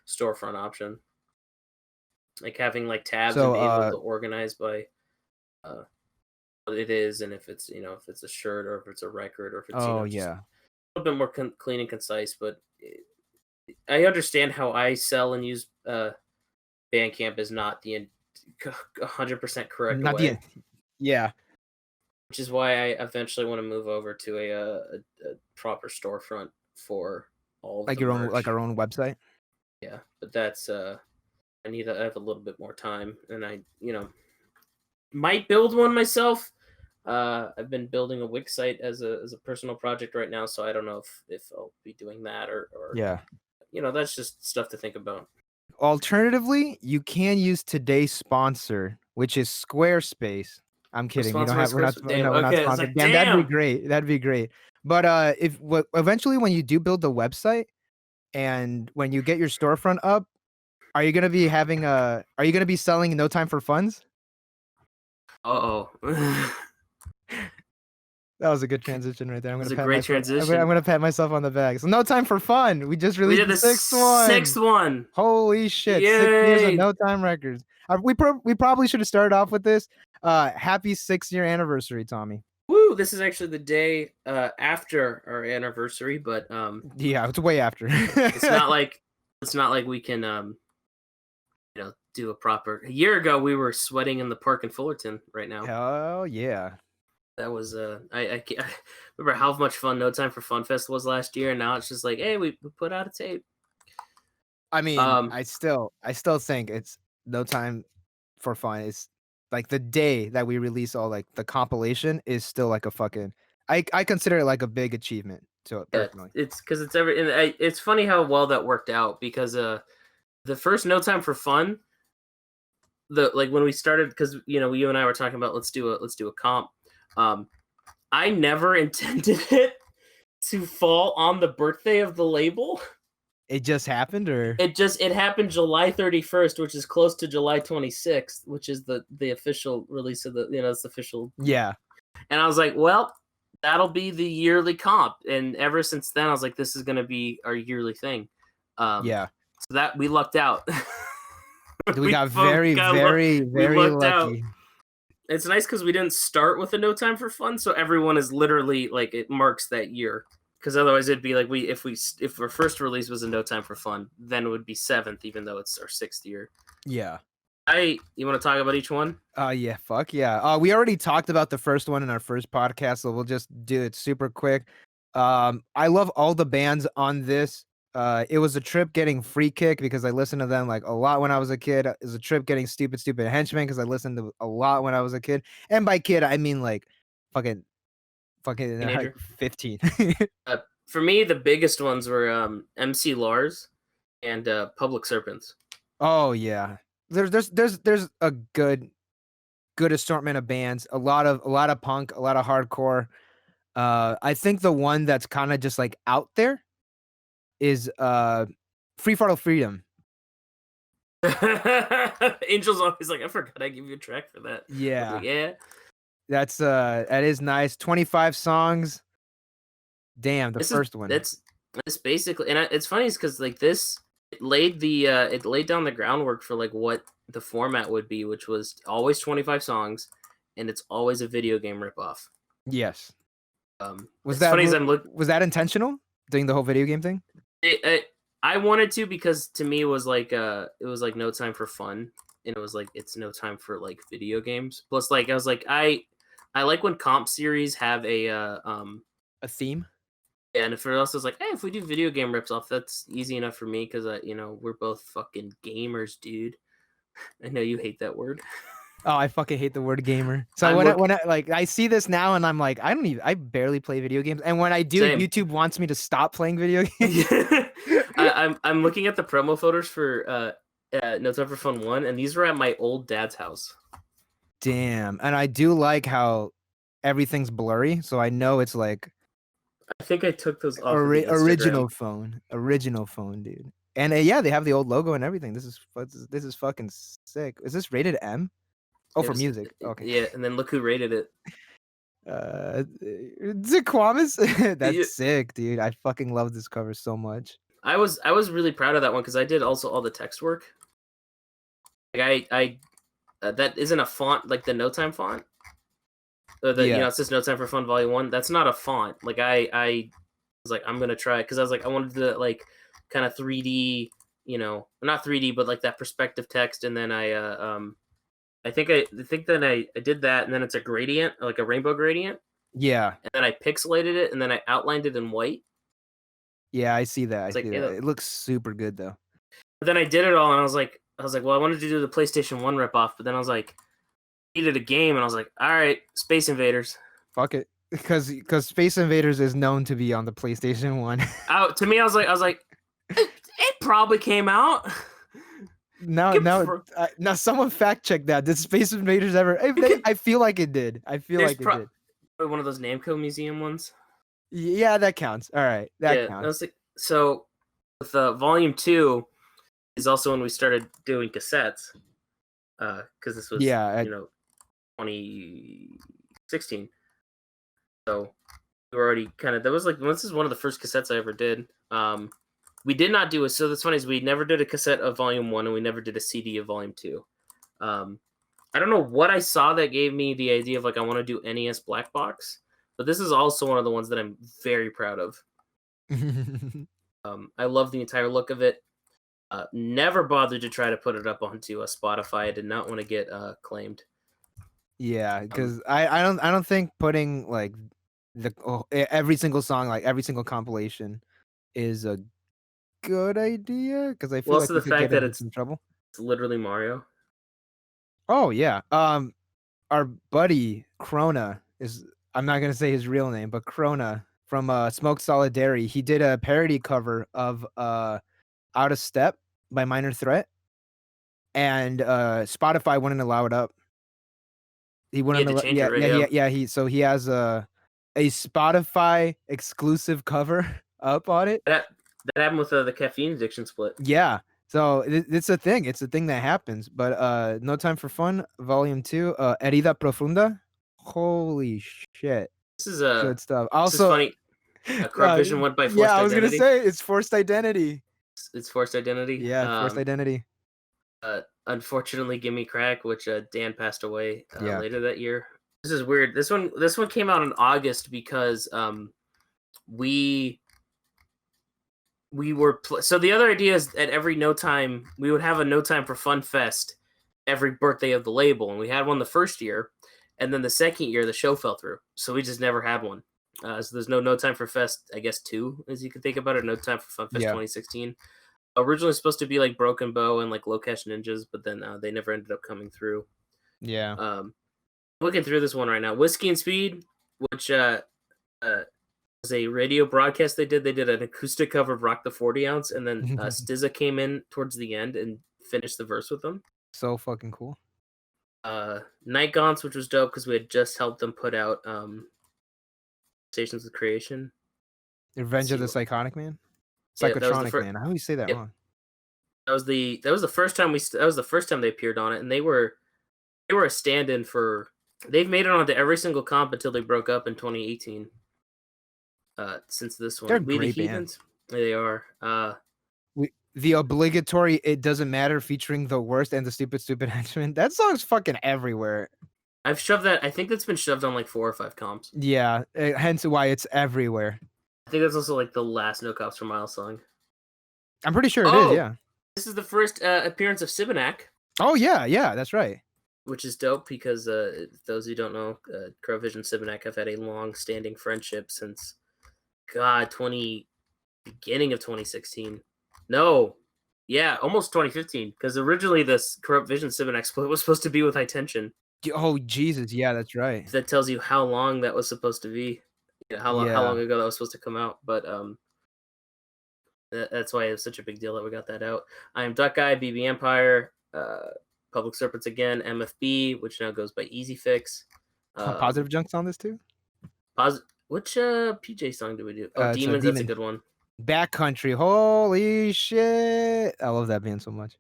storefront option, like having like tabs and being able to organize by what it is, and if it's if it's a shirt or if it's a record or if it's just a little bit more clean and concise. But I understand how I sell and use Bandcamp is not the 100% correct Not way. Yeah. Which is why I eventually want to move over to a proper storefront for all of like the your own, merch. like our own website. Yeah, but that's I have a little bit more time, and I might build one myself. I've been building a Wix site as a personal project right now, so I don't know if I'll be doing that or Yeah. That's just stuff to think about. Alternatively, you can use today's sponsor, which is Squarespace. I'm kidding. We don't have. We're not. Damn, No, we're not okay, sponsored. like, Damn, that'd be damn. great. That'd be great. But eventually when you do build the website and when you get your storefront up, are you gonna be having a? Are you gonna be selling No Time for Funds? Uh-oh. That was a good transition right there. I'm That's gonna a pat great myself. transition. I'm gonna pat myself on the back. So No Time for Fun. We just We released did the the sixth one. Holy shit! 6 years of Yay! No Time Records. We probably should have started off with this. Happy 6-year anniversary, Tommy. Woo! This is actually the day after our anniversary, but Yeah, it's way after. it's not like we can do a proper. A year ago, we were sweating in the park in Fullerton. Right now, Hell yeah. that was I remember how much fun No Time for Fun Fest was last year, and now it's just like, hey, we put out a tape. I mean, Um, I still think it's No Time for Fun. It's like the day that we release all like the compilation is still like a fucking I consider it like a big achievement to it yeah, personally. it's because it's it's funny how well that worked out because the first No Time for Fun, the like when we started, because you and I were talking about let's do a comp. I never intended it to fall on the birthday of the label. It just happened, or It happened July 31st, which is close to July 26th, which is the official release of it's the official. yeah, And I was like, well, that'll be the yearly comp. And ever since then, I was like, this is going to be our yearly thing. yeah. So that we lucked out. We got both very, very, we very lucked out. lucky. It's nice because we didn't start with a No Time for Fun, so everyone is literally like it marks that year. Because otherwise, it'd be like if our first release was a No Time for Fun, then it would be 7th, even though it's our 6th year. Yeah. You want to talk about each one? Yeah, fuck yeah. We already talked about the first one in our first podcast, so we'll just do it super quick. I love all the bands on this. It was a trip getting Free Kick because I listened to them like a lot when I was a kid. It was a trip getting Stupid Henchmen because I listened to a lot when I was a kid. And by kid, I mean like fucking like Teenager. 15. For me, the biggest ones were MC Lars and Public Serpents. Oh yeah. There's a good assortment of bands, a lot of punk, a lot of hardcore. I think the one that's kind of just like out there is Free Fall Freedom. Angel's always like, I forgot I give you a track for that. Yeah. Like, yeah. That is nice. 25 songs. Damn, the first one. That's basically, and it's funny because like this it laid down the groundwork for like what the format would be, which was always 25 songs, and it's always a video game ripoff. Yes. Was that intentional? Doing the whole video game thing? I wanted to, because to me it was like No Time for Fun, and it was like it's no time for like video games. Plus, like I was like I like when comp series have a theme. Yeah, and if it else is like, hey, if we do video game rips off, that's easy enough for me because we're both fucking gamers, dude. I know you hate that word. Oh, I fucking hate the word gamer. So when I like I see this now and I'm like, I barely play video games. And when I do, Same. YouTube wants me to stop playing video games. I'm looking at the promo photos for No Time for Fun 1, and these were at my old dad's house. Damn. And I do like how everything's blurry, so I know it's like I think I took those off of the original phone, dude. And yeah, they have the old logo and everything. This is fucking sick. Is this rated M? Oh, for music. Okay. Yeah, and then look who rated it. Ziquamis. That's sick, dude. I fucking love this cover so much. I was really proud of that one because I did also all the text work. Like I that isn't a font like the No Time font. It says No Time for Fun Volume 1. That's not a font. Like I was like, I'm gonna try it because I was like, I wanted to like kind of 3D, not 3D, but like that perspective text. And then I think then I did that, and then it's a gradient, like a rainbow gradient. Yeah. And then I pixelated it, and then I outlined it in white. Yeah, I see that. It looks super good though. But then I did it all, and I was like, well, I wanted to do the PlayStation 1 ripoff, but then I was like, I needed a game, and I was like, all right, Space Invaders. Fuck it, because Space Invaders is known to be on the PlayStation 1. To me, I was like, it probably came out. No, someone fact check that. Did Space Invaders ever? I feel like it did. It did. One of those Namco museum ones. Yeah, that counts. All right, that counts. I was like, so with Volume 2 is also when we started doing cassettes. Because this was 2016. So we were already kind of, this is one of the first cassettes I ever did. We did not do so that's funny is we never did a cassette of Volume 1 and we never did a CD of Volume 2. I don't know what I saw that gave me the idea of like I want to do NES Black Box, but this is also one of the ones that I'm very proud of. I love the entire look of it. Never bothered to try to put it up onto Spotify. I did not want to get claimed. Yeah, because I don't think putting like every single song, like every single compilation, is a good idea because I feel like Also you the could fact get that into it's some trouble. literally Mario. Oh yeah. Our buddy Krona is, I'm not gonna say his real name, but Krona from Smoke Solidarity. He did a parody cover of Out of Step by Minor Threat, and Spotify wouldn't allow it up. He He wouldn't had to allow, change yeah, it, right? Yeah. he has a Spotify exclusive cover up on it. That happened with the caffeine addiction split. Yeah. So it's a thing. It's a thing that happens. But No Time for Fun, Volume 2, Herida Profunda. Holy shit. This is Good stuff. this is Also, funny. Corrupt Vision went by yeah, Forced I was gonna Identity. say it's Forced Identity. It's Forced Identity. Yeah, Forced Identity. Unfortunately, Gimme Crack, which Dan passed away Yeah. later that year. This is weird. This one came out in August because we were so the other idea is at every No Time we would have a No Time for Fun Fest every birthday of the label, and we had one the first year, and then the second year the show fell through, so we just never had one. So there's no Time for Fest, I guess 2, as you can think about it. No Time for Fun Fest 2016. Originally supposed to be like Broken Bow and like Low Cash Ninjas, but then they never ended up coming through. Yeah. Looking through this one right now, Whiskey and Speed, which was a radio broadcast they did. They did an acoustic cover of Rock the 40 Ounce, and then SZA came in towards the end and finished the verse with them. So fucking cool. Night Gaunts, which was dope because we had just helped them put out Stations of Creation. Revenge of the Psychotic Man? Yeah, Psychotronic Man. How do you say that wrong? That was the first time they appeared on it, and they were a stand-in for. They've made it onto every single comp until they broke up in 2018. Since this one, They're a We the great band. Heathens. They are. The obligatory "It Doesn't Matter" featuring The Worst and the Stupid Henchman. That song's fucking everywhere. I've shoved that. I think that's been shoved on like 4 or 5 comps. Yeah, hence why it's everywhere. I think that's also like the last No Cops for Miles song. I'm pretty sure it is. Yeah. This is the first appearance of Sibinak. Oh yeah, that's right. Which is dope because those who don't know, Crow Vision and Sibinak have had a long-standing friendship since beginning of 2016. No, yeah, almost 2015. Because originally this Corrupt Vision Sibinak split was supposed to be with High Tension. Oh Jesus, yeah, that's right. That tells you how long that was supposed to be. How long ago that was supposed to come out. But that's why it was such a big deal that we got that out. I Am Duck Guy, BB Empire, Public Serpents Again, MFB, which now goes by Easy Fix. Positive Junk's on this too. Which PJ song do we do? Oh, Demons. That's a good one. Backcountry. Holy shit! I love that band so much.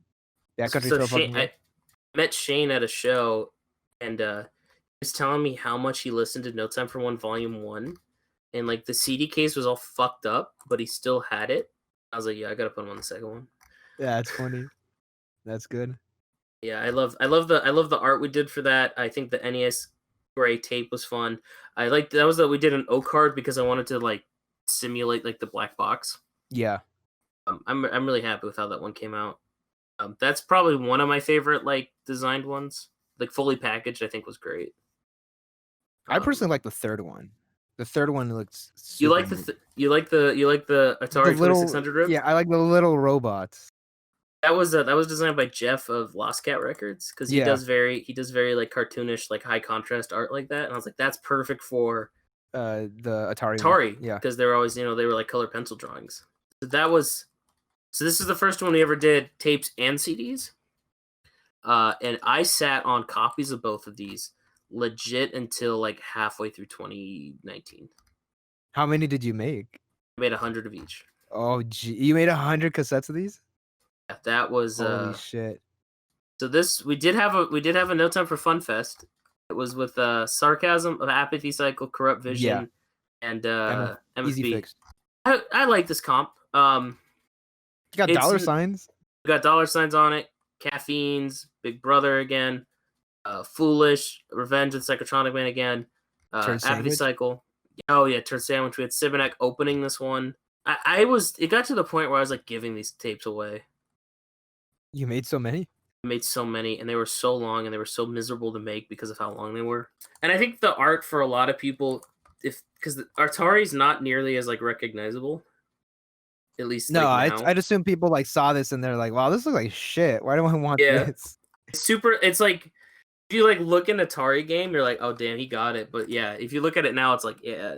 Backcountry. So Shane, I met Shane at a show, and he was telling me how much he listened to No Time for One Volume 1, and like the CD case was all fucked up, but he still had it. I was like, yeah, I gotta put him on the second one. Yeah, that's funny. That's good. Yeah, I love the art we did for that. I think the NES Gray tape was fun. I liked that we did an O card because I wanted to like simulate like the black box. Yeah. I'm really happy with how that one came out. That's probably one of my favorite like designed ones. Like fully packaged, I think was great. I personally like the third one. The third one looks. You like the Atari 2600 rib? Yeah, I like the little robots. That was designed by Jeff of Lost Cat Records because he does very like cartoonish like high contrast art like that, and I was like, that's perfect for the Atari. Atari, yeah, because they were always they were like color pencil drawings. So this is the first one we ever did tapes and CDs, and I sat on copies of both of these legit until like halfway through 2019. How many did you make? I made 100 of each. Oh, gee, you made 100 cassettes of these? Yeah, that was holy shit. So we did have a No Time for Fun Fest. It was with Sarcasm, Apathy Cycle, Corrupt Vision, and MFB. Easy Fix. I like this comp. You got dollar signs. We got dollar signs on it. Caffeines, Big Brother again, Foolish, Revenge and Psychotronic Man again, Apathy Cycle. Oh yeah, Turd Sandwich. We had Sibinak opening this one. It got to the point where I was like giving these tapes away. You made so many? I made so many, and they were so long, and they were so miserable to make because of how long they were. And I think the art for a lot of people, if because Atari's not nearly as like recognizable, at least No, like now. I'd assume people like saw this and they're like, "Wow, this looks like shit. Why do I want Yeah, this?" it's super. It's like if you like look an Atari game, you're like, oh damn, he got it. But yeah, if you look at it now, it's like yeah,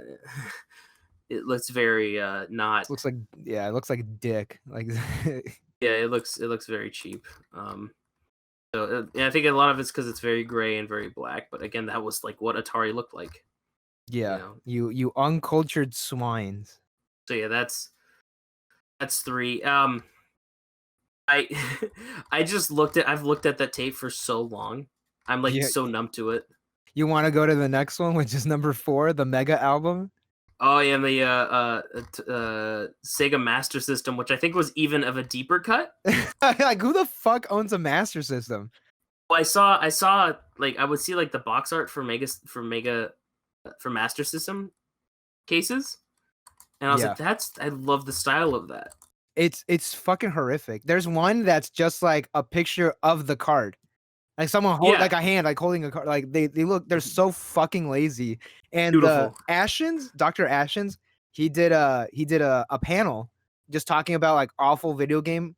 it looks very not. Looks like yeah, it looks like dick. Like Yeah, it looks very cheap. Yeah, I think a lot of it's because it's very gray and very black. But again, that was like what Atari looked like, you yeah, know. you uncultured swines. So yeah, that's three. I I just I've looked at that tape for so long. I'm like Yeah, so numb to it. you want to go to the next one, which is number 4, the Mega album? Oh yeah, and the Sega Master System, which I think was even of a deeper cut. Like, who the fuck owns a Master System? Well, I saw like I would see like the box art for for Master System cases, and I was Yeah. like, I love the style of that. It's fucking horrific. There's one that's just like a picture of the card. Like someone hold Yeah, like a hand, like holding a card. Like they're so fucking lazy. And the beautiful. Ashens, Dr. Ashens, he did a panel just talking about like awful video game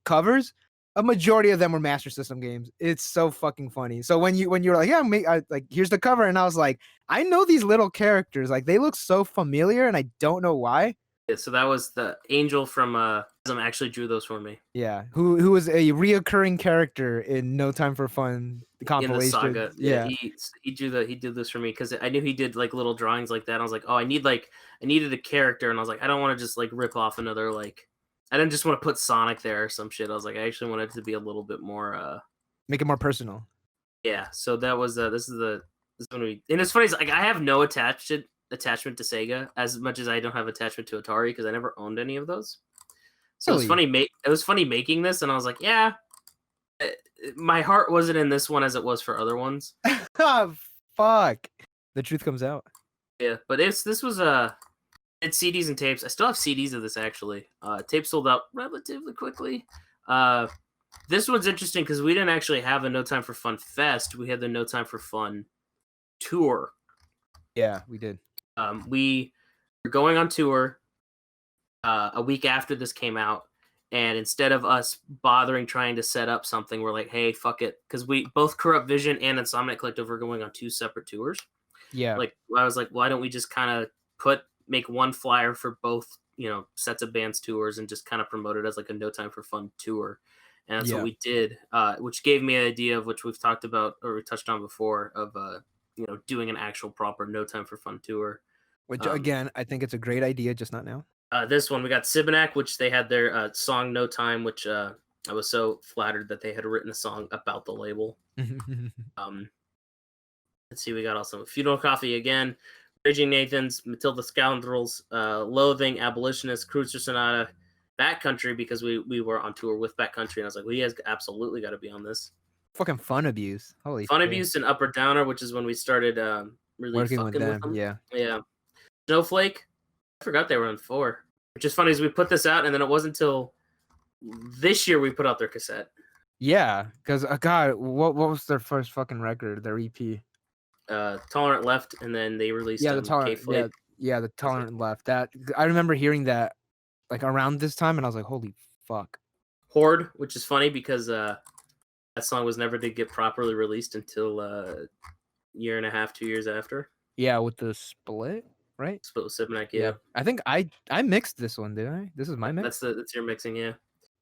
covers. A majority of them were Master System games. It's so fucking funny. So when you were like, yeah, like here's the cover, and I was like, I know these little characters. Like they look so familiar, and I don't know why. Yeah, so that was the Angel from actually drew those for me Yeah, who was a reoccurring character in No Time for Fun the in the compilation. saga. Yeah, Yeah, he did this for me because I knew he did like little drawings like that. I was like, oh, I needed a character, and I was like, I don't want to just like rip off another like. I didn't just want to put Sonic there or some shit. I was like, I actually wanted it to be a little bit more. make it more personal. Yeah. So that was this is when we, and it's funny. Like I have no attachment to Sega as much as I don't have attachment to Atari because I never owned any of those. So it's Really? funny. It was funny making this, and I was like, yeah, my heart wasn't in this one as it was for other ones. Ah, fuck. The truth comes out. Yeah, but this was it's CDs and tapes. I still have CDs of this actually. Tapes sold out relatively quickly. This one's interesting because we didn't actually have a No Time for Fun fest. We had the No Time for Fun tour. Yeah, we did. We were going on tour a week after this came out, and instead of us bothering trying to set up something, we're like, hey, fuck it, because we both Corrupt Vision and Insomniac Collective were going on 2 separate tours. Yeah. Like I was like, why don't we just kind of make one flyer for both, sets of bands tours and just kind of promote it as like a No Time for Fun tour. And that's what we did, which gave me an idea of which we've talked about or we touched on before of doing an actual proper No Time for Fun tour. Which again, I think it's a great idea, just not now. This one we got Sibinac, which they had their song No Time, which I was so flattered that they had written a song about the label. Let's see, we got also Funeral Coffee again, Raging Nathans, Matilda Scoundrels, Loathing, Abolitionist, Cruiser Sonata, Backcountry, because we were on tour with Backcountry, and I was like, well, you guys absolutely got to be on this. Fucking Fun Abuse. Holy Fun shit. Abuse and Upper Downer, which is when we started really Working fucking with them. Yeah. Yeah. Snowflake, I forgot they were on 4. Which is funny is we put this out, and then it wasn't until this year we put out their cassette. Yeah, because God, what was their first fucking record? Their EP. Tolerant Left, and then they released Yeah, the Tolerant. K-Flake. Yeah, the Tolerant Left. That I remember hearing that like around this time, and I was like, holy fuck. Horde, which is funny because that song was never to get properly released until year and a half, 2 years after. Yeah, with the split, right? Split with Sibinac, yeah. I think I mixed this one, did I? This is my mix. That's your mixing, yeah.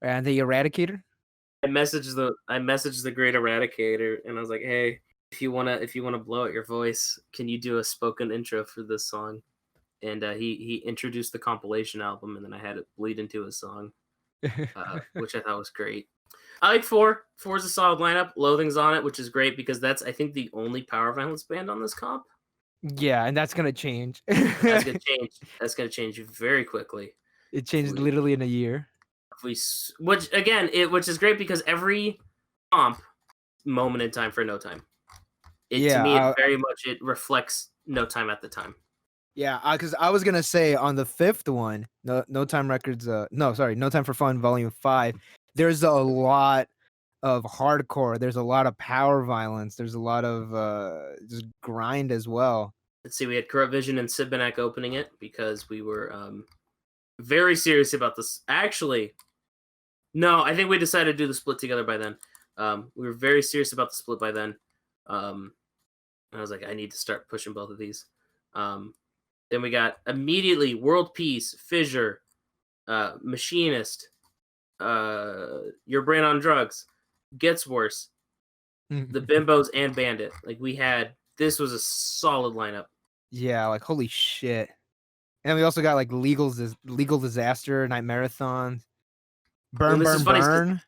And the Eradicator. I messaged the Great Eradicator, and I was like, hey, if you wanna blow out your voice, can you do a spoken intro for this song? And he introduced the compilation album, and then I had it bleed into a song, which I thought was great. I like 4. 4 is a solid lineup. Loathing's on it, which is great because that's I think the only power violence band on this comp. Yeah, and that's gonna change. That's gonna change very quickly. It changed literally in a year. Which is great because every comp moment in time for No Time. To me, it reflects No Time at the time. Yeah, because I was gonna say on the 5th one, No Time Records. No Time for Fun, Volume 5. there's a lot of hardcore. There's a lot of power violence. There's a lot of just grind as well. Let's see, we had Corrupt Vision and Sibinac opening it because we were very serious about this. Actually, no, I think we decided to do the split together by then. We were very serious about the split by then. And I was like, I need to start pushing both of these. Then we got immediately World Peace, Fissure, Machinist, Your Brain on Drugs, Gets Worse, the Bimbos, and Bandit. Like this was a solid lineup. Yeah, like holy shit. And we also got like Legal Disaster, Night Marathon, Burn This is Burn funny, Burn.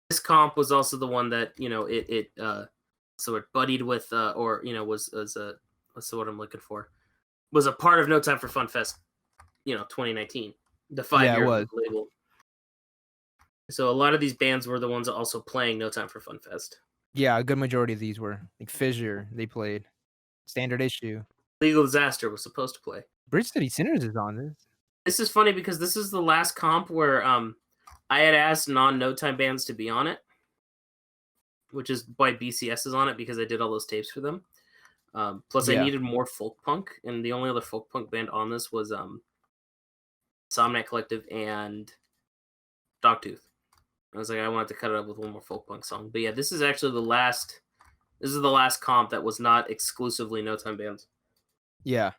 This comp was also the one that it buddied with was what's the word I'm looking for, was a part of No Time for Fun Fest 2019, the 5-year label. So a lot of these bands were the ones also playing No Time for Fun Fest. Yeah, a good majority of these were like Fissure. They played Standard Issue. Legal Disaster was supposed to play. Bridge City Sinners is on this. This is funny because this is the last comp where I had asked non-No Time bands to be on it, which is why BCS is on it, because I did all those tapes for them. Plus, I needed more folk punk, and the only other folk punk band on this was Somniac Collective and Dogtooth. I was like, I wanted to cut it up with one more folk punk song. But yeah, this is actually the last. This is the last comp that was not exclusively No Time bands. Yeah.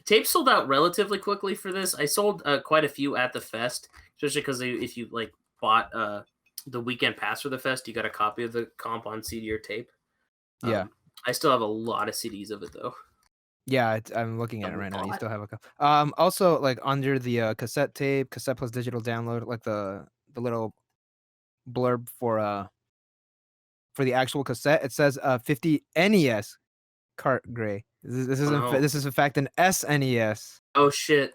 Tapes sold out relatively quickly for this. I sold quite a few at the fest, especially because if you bought the weekend pass for the fest, you got a copy of the comp on CD or tape. Yeah. I still have a lot of CDs of it though. Yeah, I'm looking at it right now. You still have a couple. Also, like under the cassette tape, cassette plus digital download, like the little blurb for the actual cassette, it says 50 NES cart gray. This is this is in fact an SNES. Oh shit!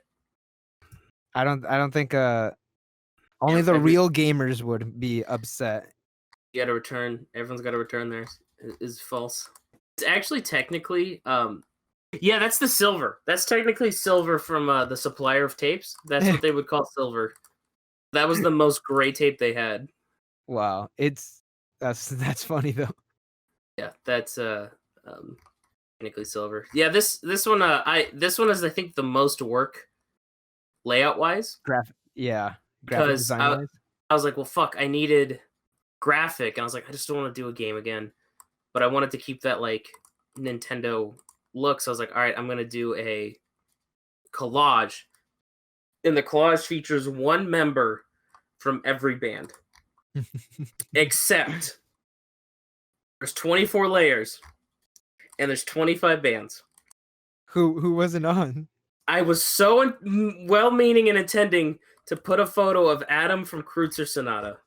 I don't think only the real gamers would be upset. You got to return. Everyone's got to return theirs. Is false. It's actually technically yeah, that's the silver. That's technically silver from the supplier of tapes. That's what they would call silver. That was the most gray tape they had. Wow, that's funny though. Yeah, that's technically silver. Yeah, this one this one is I think the most work layout wise. Graphic design wise. I was like, well, fuck, I needed graphic, and I was like, I just don't want to do a game again, but I wanted to keep that like Nintendo look. So I was like, all right, I'm gonna do a collage, and the collage features one member from every band, except there's 24 layers, and there's 25 bands. Who wasn't on? I was so well-meaning and intending to put a photo of Adam from Kreutzer Sonata.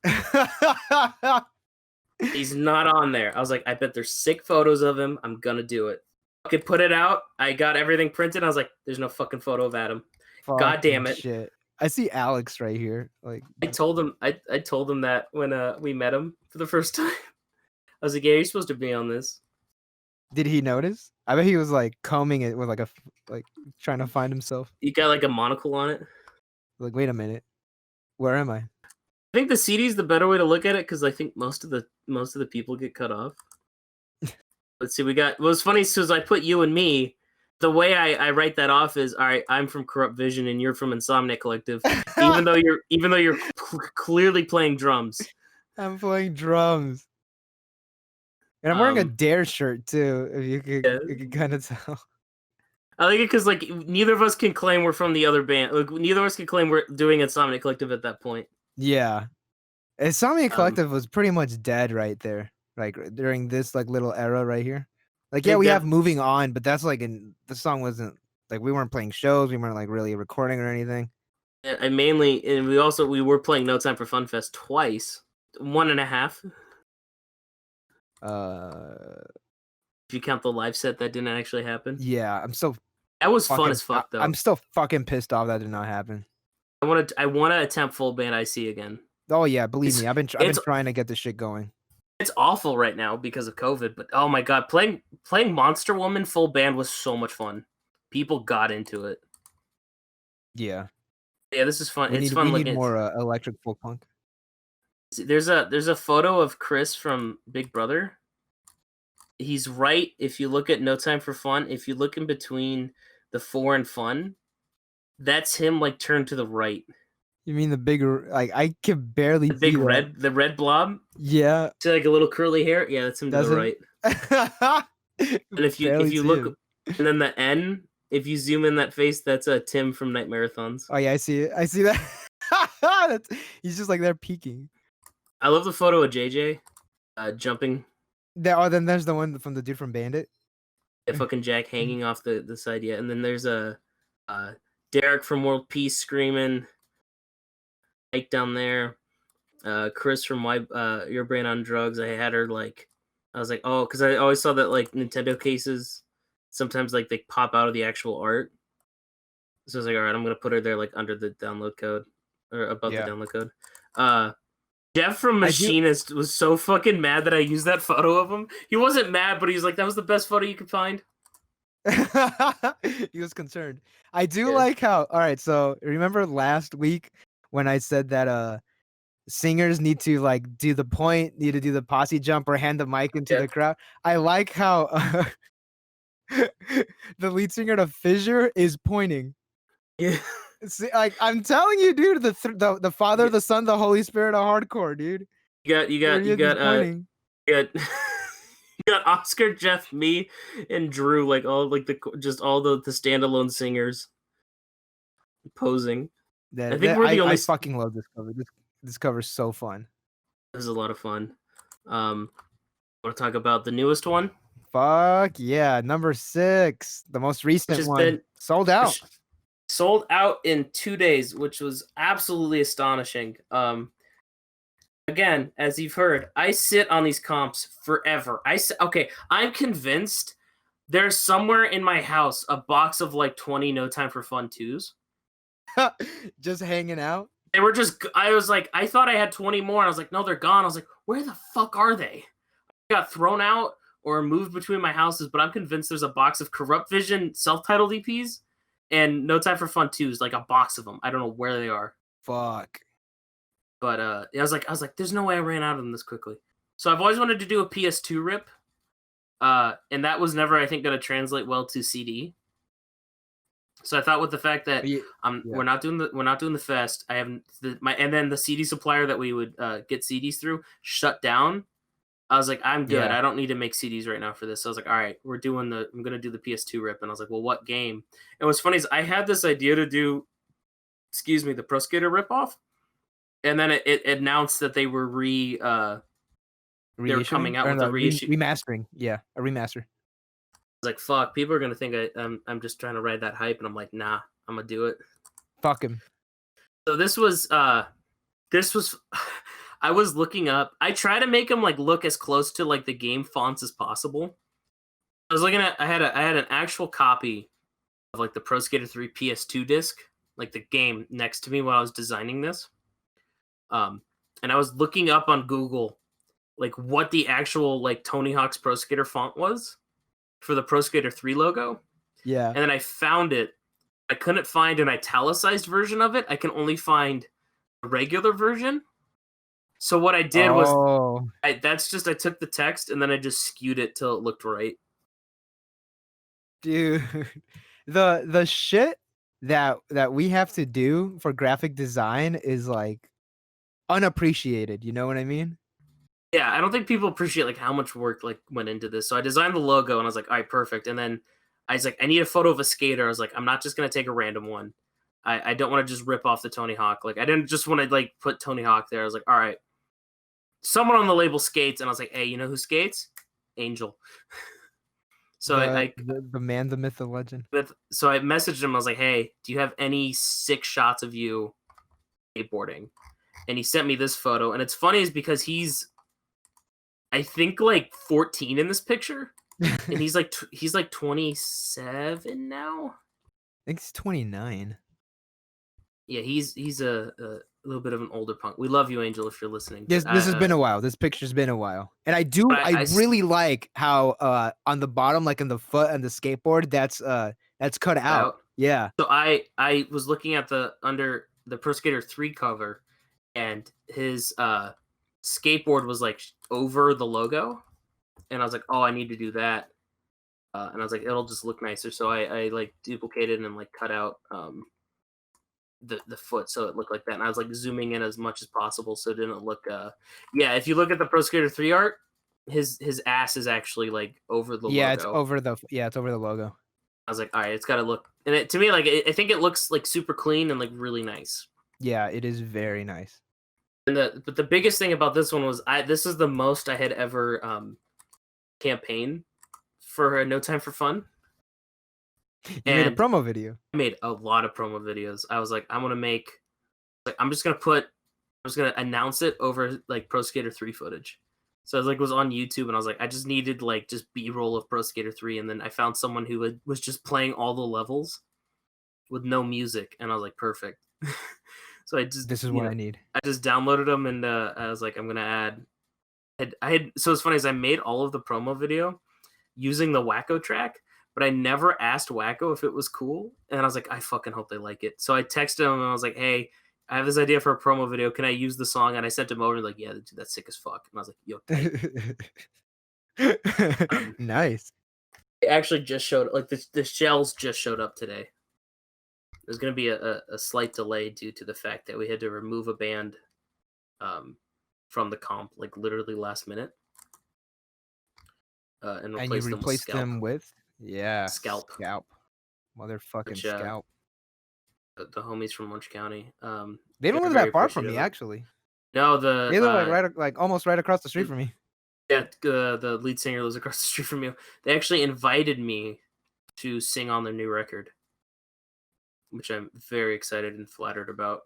He's not on there. I was like, I bet there's sick photos of him. I'm gonna do it. I could put it out. I got everything printed. I was like, there's no fucking photo of Adam. God damn it. Shit. I see Alex right here. Like I told him that when we met him for the first time. I was like, yeah, you're supposed to be on this. Did he notice? I bet he was like combing it with like trying to find himself. You got like a monocle on it. Like, wait a minute, where am I? I think the CD is the better way to look at it because I think most of the people get cut off. Let's see, what's funny is I put you and me. The way I write that off is, all right, I'm from Corrupt Vision and you're from Insomniac Collective, even though you're clearly playing drums. I'm playing drums. And I'm wearing a Dare shirt too, if you could kind of tell. I like it because like neither of us can claim we're from the other band. Like neither of us can claim we're doing Insomniac Collective at that point. Yeah, Insomniac Collective was pretty much dead right there, like during this like little era right here. Like yeah, we have Moving On, but that's like the song wasn't like we weren't playing shows, we weren't like really recording or anything. And we were playing No Time for Fun Fest twice, 1.5. If you count the live set that didn't actually happen. Yeah, that was fun as fuck though. I'm still fucking pissed off that did not happen. I want to attempt full band IC again. Oh yeah, believe me, I've been trying to get this shit going. It's awful right now because of COVID, but oh my god, playing Monster Woman full band was so much fun. People got into it. Yeah. Yeah, this is fun. We need more electric folk punk. There's a photo of Chris from Big Brother. He's right. If you look at No Time for Fun, if you look in between the 4 and Fun, that's him like turned to the right. You mean the bigger? Like I can barely see that. The red blob. Yeah, See like a little curly hair. Yeah, that's him to the that's him. right. And if Barely you see look, him. and then the N, if you zoom in that face, that's a Tim from Night Marathons. Oh yeah, I see it. I see that. That's, he's just like there peeking. I love the photo of JJ jumping. Then there's the one from the dude from Bandit. Fucking Jack hanging off the side. Yeah, and then there's a Derek from World Peace screaming. Mike down there. Chris from Your Brain on Drugs. I had her like, I was like, oh, because I always saw that like Nintendo cases sometimes like they pop out of the actual art. So I was like, all right, I'm gonna put her there like under the download code or above the download code. Jeff from Machinist was so fucking mad that I used that photo of him. He wasn't mad, but he's like, that was the best photo you could find. He was concerned. I do like how. All right, so remember last week when I said that singers need to like do the point, need to do the posse jump or hand the mic into the crowd. I like how the lead singer to Fissure is pointing. Yeah. See, like I'm telling you, dude, the Father, the Son, the Holy Spirit are hardcore, dude. You got Oscar, Jeff, me, and Drew, like all like all the standalone singers posing. I think we're the only. I fucking love this cover. This cover's so fun. This is a lot of fun. Want to talk about the newest one? Fuck yeah, number 6, the most recent one, sold out. Sold out in 2 days, which was absolutely astonishing. Again, as you've heard, I sit on these comps forever. I'm convinced there's somewhere in my house a box of like 20 No Time for Fun 2s. Just hanging out? They were just, I was like, I thought I had 20 more. And I was like, no, they're gone. I was like, where the fuck are they? I got thrown out or moved between my houses, but I'm convinced there's a box of Corrupt Vision self-titled EPs and No Time for Fun 2s, like a box of them. I don't know where they are. Fuck. But I was like, there's no way I ran out of them this quickly. So I've always wanted to do a PS2 rip, and that was never, I think, going to translate well to CD. So I thought with the fact that we're not doing the fest, I haven't and then the CD supplier that we would get CDs through shut down. I was like, I'm good. I don't need to make CDs right now for this. So I was like, all right, I'm gonna do the PS2 rip, and I was like, well, what game? And what's funny is I had this idea to do, the Pro Skater ripoff. And then it announced that they were they were coming out with a reissue. Remastering. Yeah, a remaster. I was like, fuck, people are going to think I'm just trying to ride that hype. And I'm like, nah, I'm going to do it. Fuck him. So this was, I was looking up. I try to make them like look as close to like the game fonts as possible. I was looking at, I had an actual copy of like the Pro Skater 3 PS2 disc, like the game next to me while I was designing this. And I was looking up on Google, like what the actual like Tony Hawk's Pro Skater font was for the Pro Skater 3 logo. Yeah. And then I found it. I couldn't find an italicized version of it. I can only find a regular version. So what I did was, I took the text and then I just skewed it till it looked right. Dude, the shit that we have to do for graphic design is like unappreciated, you know what I mean? Yeah, I don't think people appreciate like how much work like went into this. So I designed the logo and I was like, all right, perfect. And then I was like, I need a photo of a skater. I was like, I'm not just gonna take a random one. I don't want to just rip off the Tony Hawk. Like I didn't just want to like put Tony Hawk there. I was like, all right, someone on the label skates, and I was like, hey, you know who skates? Angel. So the man, the myth, the legend. So I messaged him. I was like, hey, do you have any sick shots of you skateboarding? And he sent me this photo. And it's funny is because he's, I think, like 14 in this picture. And he's like 27 now. I think he's 29. Yeah, he's a little bit of an older punk. We love you, Angel, if you're listening. This has been a while. This picture's been a while. And I really like how on the bottom, like in the foot and the skateboard, that's cut out. Yeah. So I was looking at under the Pro Skater 3 cover, and his skateboard was like over the logo, and I was like, oh, I need to do that. And I was like, it'll just look nicer. So I like duplicated and like cut out the foot so it looked like that. And I was like zooming in as much as possible so it didn't look. Yeah, if you look at the Pro Skater 3 art, his ass is actually like over the Yeah, logo. it's over the logo. I was like, all right, it's got to look. And to me, like, I think it looks like super clean and like really nice. Yeah, it is very nice. And but the biggest thing about this one was this is the most I had ever campaigned for No Time for Fun. You made a promo video. I made a lot of promo videos. I was like, I'm just gonna announce it over like Pro Skater 3 footage. So I was on YouTube and I was like, I just needed like just B-roll of Pro Skater 3, and then I found someone who was just playing all the levels with no music, and I was like, perfect. So This is what I need. I just downloaded them, and I was like, I'm gonna add. So it's funny is I made all of the promo video using the Wacko track, but I never asked Wacko if it was cool, and I was like, I fucking hope they like it. So I texted him and I was like, hey, I have this idea for a promo video. Can I use the song? And I sent him over and like, yeah, dude, that's sick as fuck. And I was like, yo, nice. it actually just showed like the shells just showed up today. There's going to be a slight delay due to the fact that we had to remove a band from the comp, like literally last minute. And you replaced them with? Yeah. Scalp. Motherfucking Scalp. The homies from Orange County. They don't live that far from me, actually. No, they live like almost right across the street from me. Yeah, the lead singer lives across the street from you. They actually invited me to sing on their new record, which I'm very excited and flattered about.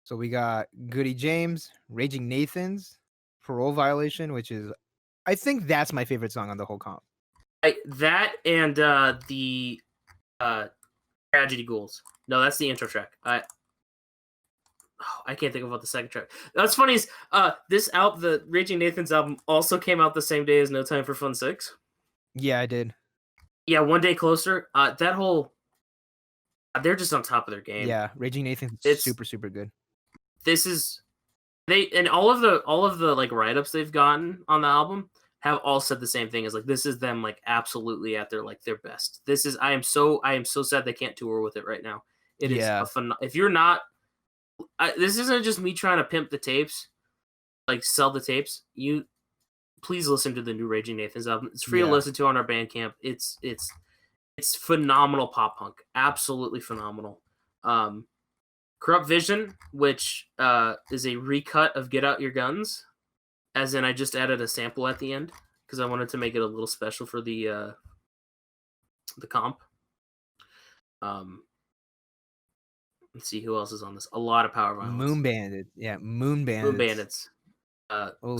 So we got Goody James, Raging Nathans, Parole Violation, which is, I think that's my favorite song on the whole comp. That and the Tragedy Ghouls. No, that's the intro track. I can't think of what the second track. That's funny is the Raging Nathans album also came out the same day as No Time for Fun 6. Yeah, I did. Yeah, One Day Closer. That whole they're just on top of their game. Yeah, Raging Nathans is super, super good. This is all of the like write-ups they've gotten on the album have all said the same thing. Is like this is them like absolutely at their best. This is I am so sad they can't tour with it right now. It is a if you're not this isn't just me trying to pimp the tapes, like sell the tapes. You please listen to the new Raging Nathans album. It's free to listen to on our Bandcamp. It's phenomenal pop punk, absolutely phenomenal. Corrupt Vision, which is a recut of Get Out Your Guns, as in I just added a sample at the end because I wanted to make it a little special for the comp. Let's see who else is on this. A lot of Power Violence. Moon Bandits. Yeah, Moon Bandits. Moon Bandits.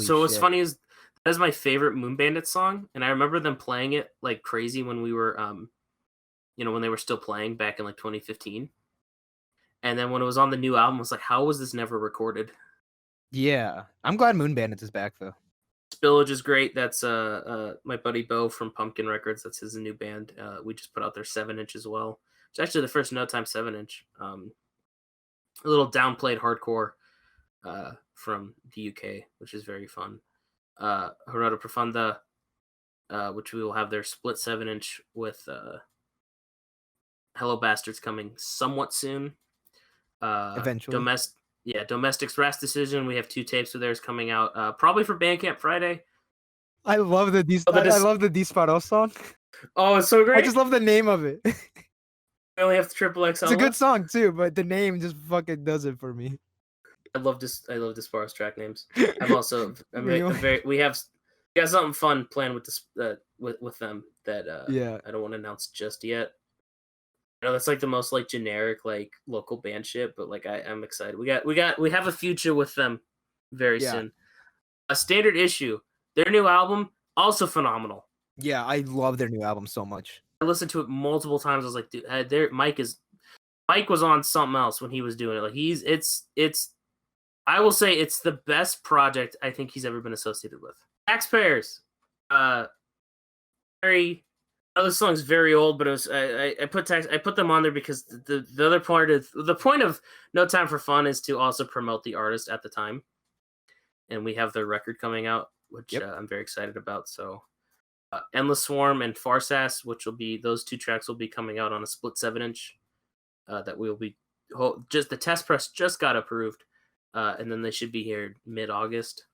So what's funny is that is my favorite Moon Bandits song, and I remember them playing it like crazy when we were, when they were still playing back in like 2015. And then when it was on the new album, I was like, how was this never recorded? Yeah, I'm glad Moon Bandits is back though. Spillage is great. That's my buddy Bo from Pumpkin Records. That's his new band. We just put out their 7-inch as well. It's actually the first No Time 7-inch. A little downplayed hardcore from the UK, which is very fun. Hirota Profunda, which we will have their split 7-inch with Hello Bastards coming somewhat soon. Eventually. Domestic's Rest Decision. We have 2 tapes of theirs coming out, probably for Bandcamp Friday. I love the I love the Disparo song. Oh, it's so great. I just love the name of it. We only have XXL. It's a good song too, but the name just fucking does it for me. I love Disparo's track names. I'm also we got something fun planned with this with them that I don't want to announce just yet. I know that's like the most like generic like local band shit, but like I'm excited. We have a future with them very soon. A Standard Issue, their new album, also phenomenal. Yeah, I love their new album so much. I listened to it multiple times. I was like, dude, Mike was on something else when he was doing it. Like I will say it's the best project I think he's ever been associated with. Taxpayers, this song's very old, but it was I put them on there because the other part of the point of No Time for Fun is to also promote the artist at the time. and we have their record coming out, which Yep. I'm very excited about. So, Endless Swarm and Farsass, which will be those 2 tracks will be coming out on a split 7-inch that we'll be just the test press just got approved, and then they should be here mid-August.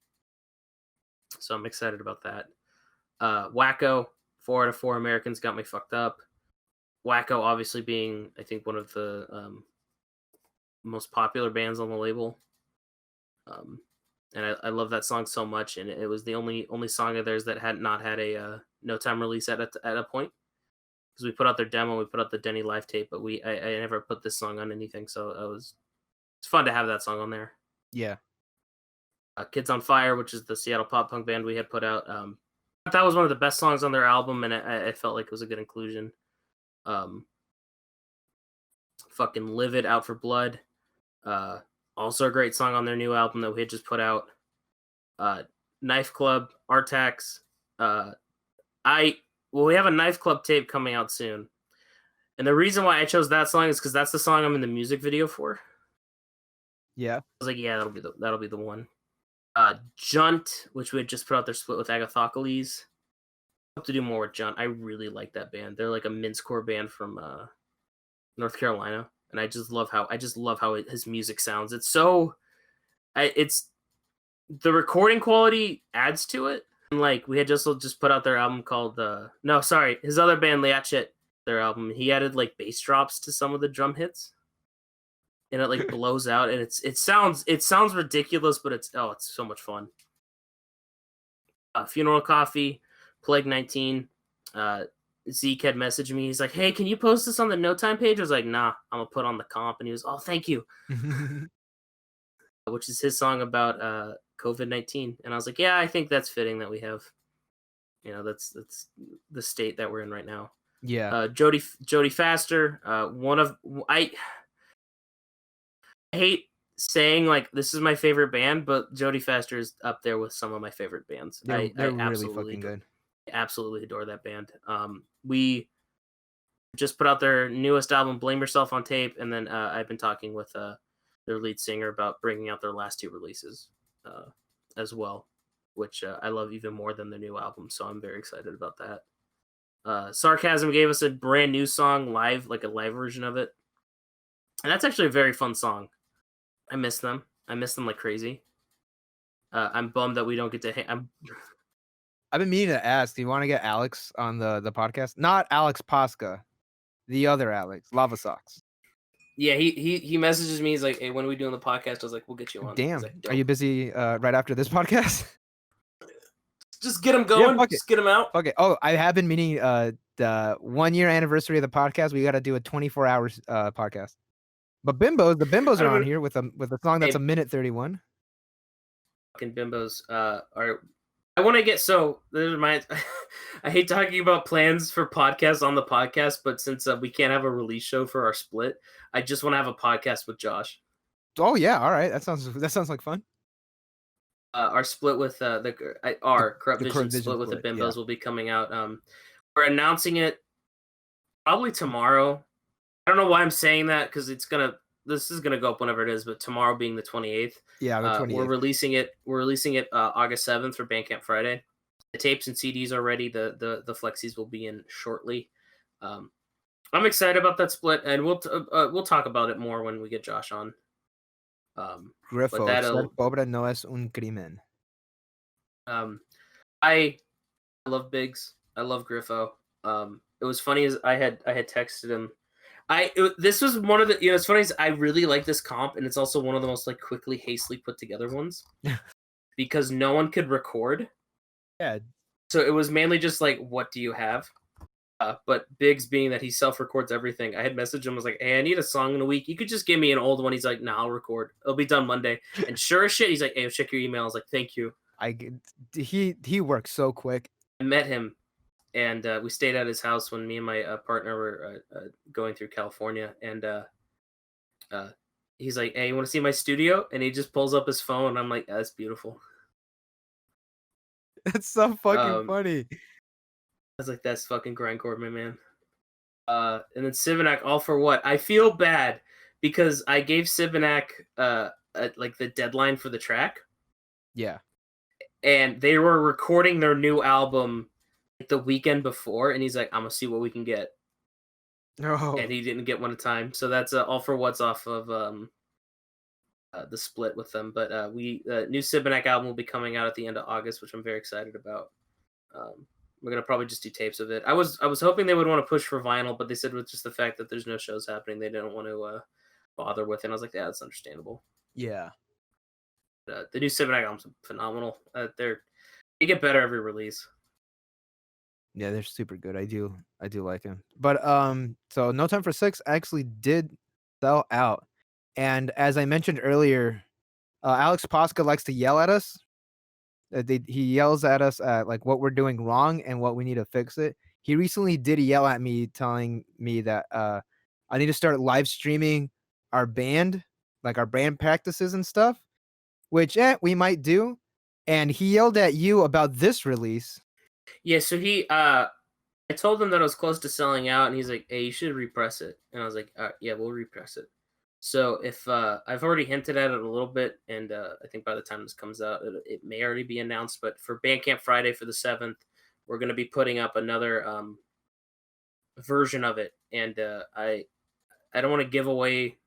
So I'm excited about that. Wacko, 4 out of 4 Americans got me fucked up. Wacko obviously being, I think, one of the most popular bands on the label. And I love that song so much, and it was the only song of theirs that had not had a no time release at a point, because we put out their demo, we put out the Denny live tape, but I never put this song on anything, so it's fun to have that song on there. Yeah. Kids on Fire, which is the Seattle pop punk band we had put out, that was one of the best songs on their album, and I felt like it was a good inclusion. Fucking Livid, Out for Blood, also a great song on their new album that we had just put out. Knife Club, Artax. We have a Knife Club tape coming out soon, and the reason why I chose that song is because that's the song I'm in the music video for. Yeah. I was like, yeah, that'll be the one. Junt, which we had just put out their split with Agathocles. I hope to do more with Junt. I really like that band. They're like a mincecore band from North Carolina, and I just love how his music sounds. It's so, it's the recording quality adds to it. And like we had just put out their album called his other band Liachet, their album. He added like bass drops to some of the drum hits, and it like blows out, and it sounds ridiculous, but it's so much fun. Funeral Coffee, Plague 19. Zeke had messaged me. He's like, "Hey, can you post this on the No Time page?" I was like, "Nah, I'm gonna put on the comp." And he was, "Oh, thank you," which is his song about COVID-19. And I was like, "Yeah, I think that's fitting that we have, that's the state that we're in right now." Yeah. Jody Faster, I hate saying like this is my favorite band, but Jody Faster is up there with some of my favorite bands. They're I really fucking good. Absolutely adore that band. We just put out their newest album, Blame Yourself, on tape, and then I've been talking with their lead singer about bringing out their last 2 releases as well, which I love even more than the new album, so I'm very excited about that. Sarcasm gave us a brand new song live, like a live version of it, and that's actually a very fun song. I miss them like crazy. I'm bummed that we don't get to I've been meaning to ask, do you want to get Alex on the podcast? Not Alex Pasca, the other Alex, Lava Socks. Yeah, he messages me. He's like, "Hey, when are we doing the podcast?" I was like, "We'll get you on." Damn. Like, are you busy right after this podcast? Just get him going. Yeah, just get him out. Okay. Oh, I have been meaning the 1-year anniversary of the podcast. We got to do a 24 hours podcast. But the bimbos are on here with a song that's a minute 31. Fucking bimbos are. I want to get I hate talking about plans for podcasts on the podcast, but since we can't have a release show for our split, I just want to have a podcast with Josh. Oh yeah, all right. That sounds like fun. Our split with our Corrupt Vision split with the bimbos will be coming out. We're announcing it probably tomorrow. I don't know why I'm saying that because this is gonna go up whenever it is, but tomorrow being the 28th. Yeah, the 28th. We're releasing it August 7th for Bandcamp Friday. The tapes and CDs are ready. The flexies will be in shortly. I'm excited about that split, and we'll talk about it more when we get Josh on. Griffo, ser pobre no es un crimen. I love Biggs. I love Griffo. It was funny as I had texted him. This was one of the it's funny is I really like this comp, and it's also one of the most like quickly hastily put together ones because no one could record. Yeah. So it was mainly just like, what do you have? But Biggs, being that he self-records everything, I had messaged him, was like, "Hey, I need a song in a week. You could just give me an old one." He's like, "Nah, I'll record. It'll be done Monday." And sure as shit, he's like, "Hey, check your email." I was like, "Thank you." He works so quick. I met him, and we stayed at his house when me and my partner were going through California, and he's like, "Hey, you want to see my studio?" And he just pulls up his phone, and I'm like, "That's beautiful." That's so fucking funny. I was like, "That's fucking grindcore, my man." And then Sivanak, All for What? I feel bad because I gave Sivanak like the deadline for the track, Yeah. and they were recording their new album like, the weekend before, and he's like, "I'm gonna see what we can get," Oh. and he didn't get one in time. So that's all for what's off of the split with them. But we new Sibonec album will be coming out at the end of August, which I'm very excited about. We're gonna probably just do tapes of it. I was hoping they would want to push for vinyl, but they said with just the fact that there's no shows happening, they didn't want to bother with it. And I was like, yeah, that's understandable. Yeah. The new Sibonec album's phenomenal. They get better every release. Yeah, they're super good. I do like him. But so No Time for Six actually did sell out. And as I mentioned earlier, Alex Posca likes to yell at us. He yells at us at like what we're doing wrong and what we need to fix it. He recently did yell at me telling me that I need to start live streaming our band, like our band practices and stuff, which we might do. And he yelled at you about this release. Yeah, so I told him that I was close to selling out, and he's like, "Hey, you should repress it." And I was like, "Yeah, we'll repress it." So if I've already hinted at it a little bit, and I think by the time this comes out, it may already be announced. But for Bandcamp Friday for the 7th, we're going to be putting up another version of it, and I don't want to give away.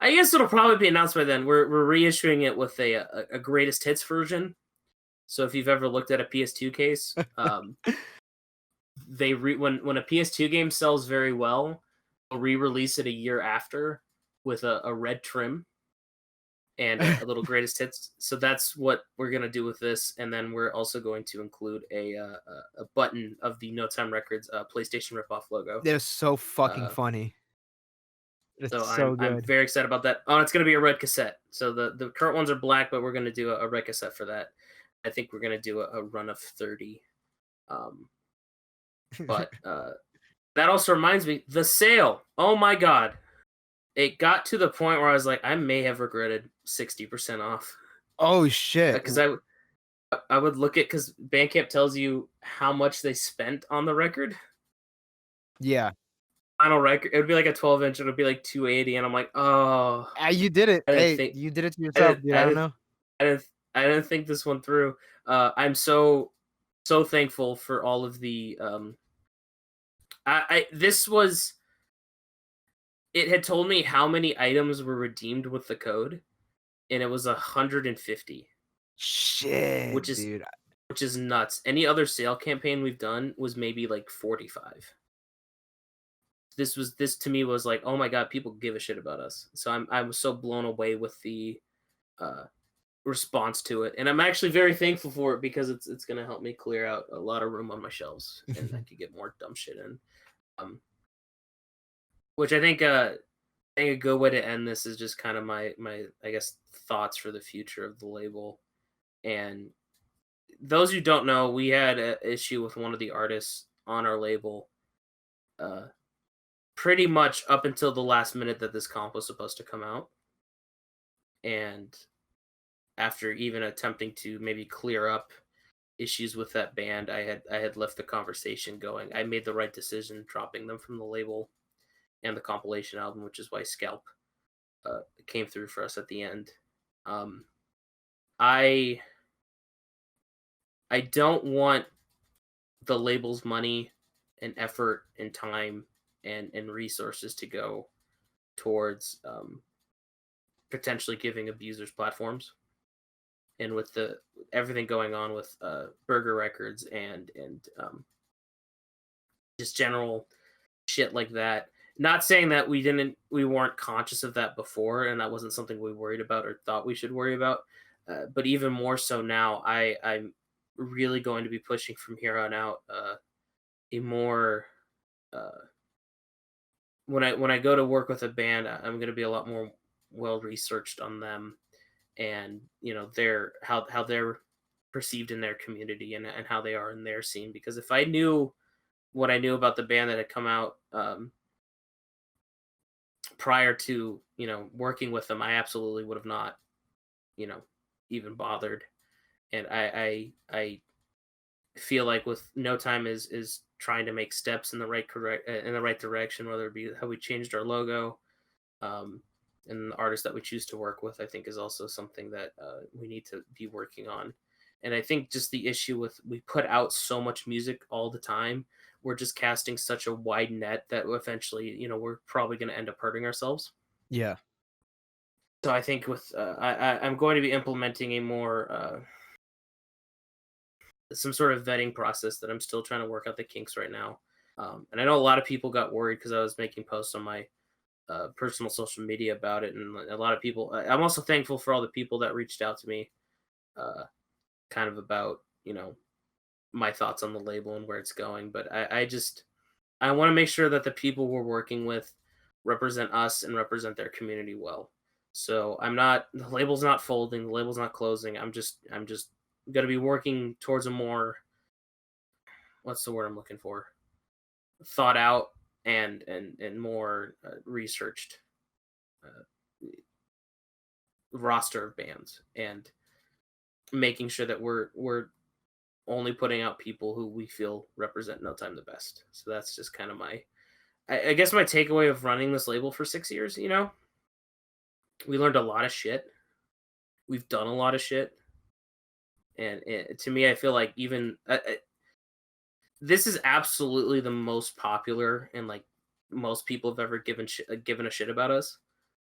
I guess it'll probably be announced by then. We're reissuing it with a greatest hits version. So if you've ever looked at a PS2 case, when a PS2 game sells very well, they'll re-release it a year after with a red trim and a little greatest hits. So that's what we're gonna do with this, and then we're also going to include a button of the No Time Records PlayStation ripoff logo. They're so fucking Uh, funny. so It's so I'm good. very excited about that. Oh, it's gonna be a red cassette. So the current ones are black, but we're gonna do a red cassette for that. I think we're gonna do a run of 30. Um, but that also reminds me, the sale. Oh my god. It got to the point where I was like, I may have regretted 60% off. Oh shit. Because I would look at, because Bandcamp tells you how much they spent on the record. Yeah. Final record, it would be like a 12-inch, it would be like 280, and I'm like, oh, You did it. I didn't Hey, think, you did it to I yourself, didn't, dude. I I don't didn't, know. I didn't, I didn't think this one through. I'm so thankful for all of the, this was, it had told me how many items were redeemed with the code, and it was 150, which Shit, is dude. which is nuts. Any other sale campaign we've done was maybe like 45. This to me was like, oh my god, people give a shit about us. So I was so blown away with the uh, response to it, and I'm actually very thankful for it because it's gonna help me clear out a lot of room on my shelves, and I could get more dumb shit in. Um, which I think a good way to end this is just kind of my I guess thoughts for the future of the label. And those who don't know, we had an issue with one of the artists on our label, uh, pretty much up until the last minute that this comp was supposed to come out. And after even attempting to maybe clear up issues with that band, I had left the conversation going. I made the right decision dropping them from the label and the compilation album, which is why Scalp came through for us at the end. Um, I I don't want the label's money and effort and time and resources to go towards potentially giving abusers platforms. And with the everything going on with Burger Records and just general shit like that. Not saying that we weren't conscious of that before, and that wasn't something we worried about or thought we should worry about. But even more so now, I'm really going to be pushing from here on out a more uh, when I go to work with a band, I'm going to be a lot more well researched on them, and their how they're perceived in their community, and how they are in their scene. Because if I knew what I knew about the band that had come out prior to working with them, I absolutely would have not you know even bothered. And I feel like with No Time is trying to make steps in the right direction, whether it be how we changed our logo, um, and the artists that we choose to work with, I think, is also something that we need to be working on. And I think just the issue with we put out so much music all the time, we're just casting such a wide net that eventually, we're probably going to end up hurting ourselves. Yeah. So I think with I'm going to be implementing a more some sort of vetting process that I'm still trying to work out the kinks right now. And I know a lot of people got worried because I was making posts on my personal social media about it, and a lot of people. I'm also thankful for all the people that reached out to me, kind of about my thoughts on the label and where it's going. But I want to make sure that the people we're working with represent us and represent their community well. So the label's not folding, the label's not closing. I'm just going to be working towards a more, what's the word I'm looking for? Thought out and more researched roster of bands, and making sure that we're only putting out people who we feel represent No Time the best. So that's just kind of I guess my takeaway of running this label for 6 years. We learned a lot of shit. We've done a lot of shit, and to me, I feel like even this is absolutely the most popular and like most people have ever given a shit about us.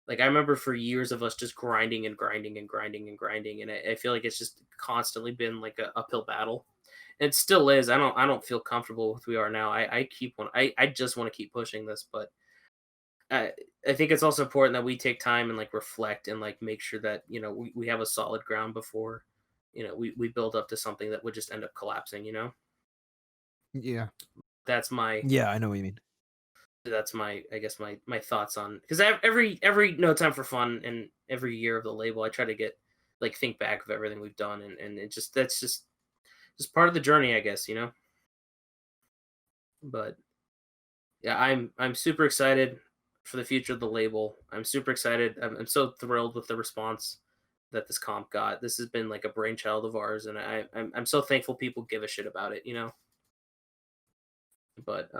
Like I remember for years of us just grinding and grinding and grinding and grinding, and I feel like it's just constantly been like a uphill battle. It still is. I don't feel comfortable with who we are now. I just want to keep pushing this, but I think it's also important that we take time and like reflect and like make sure that we have a solid ground before we build up to something that would just end up collapsing. Yeah. That's my Yeah, I know what you mean. I guess my thoughts on, because every No Time for Fun and every year of the label, I try to get like think back of everything we've done, and that's just part of the journey, I guess. But yeah, I'm super excited for the future of the label. I'm super excited. I'm so thrilled with the response that this comp got. This has been like a brainchild of ours, and I'm so thankful people give a shit about it. But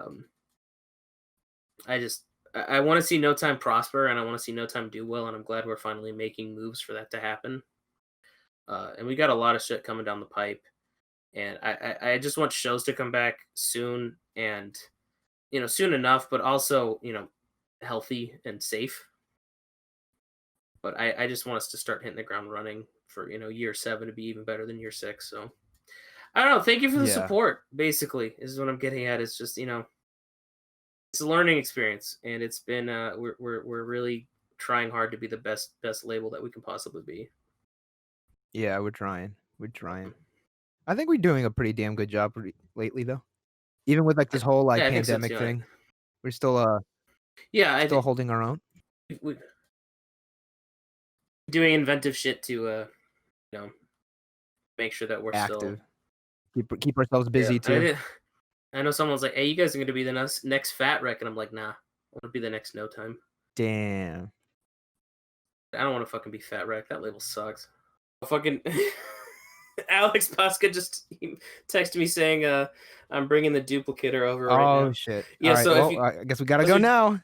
I want to see No Time prosper, and I want to see No Time do well, and I'm glad we're finally making moves for that to happen. And we got a lot of shit coming down the pipe, and I just want shows to come back soon, and soon enough, but also healthy and safe. But I just want us to start hitting the ground running for year 7 to be even better than year 6. So I don't know. Thank you for the Yeah. support. Basically, is what I'm getting at. It's just it's a learning experience, and it's been we're really trying hard to be the best label that we can possibly be. Yeah, we're trying. We're trying. I think we're doing a pretty damn good job lately, though. Even with like this whole like Yeah, I think so pandemic too. thing, we're still Yeah, I still think holding our own. we doing inventive shit to make sure that we're still Active. Keep ourselves yeah. busy too. I know someone's like, "Hey, you guys are going to be the next Fat Wreck," and I'm like, "Nah, I want to be the next No Time. Damn. I don't want to fucking be Fat Wreck. That label sucks." Fucking Alex Pasca just texted me saying, "I'm bringing the duplicator over right now." Oh shit. Yeah, All right. so if Well, you, I guess we gotta go now.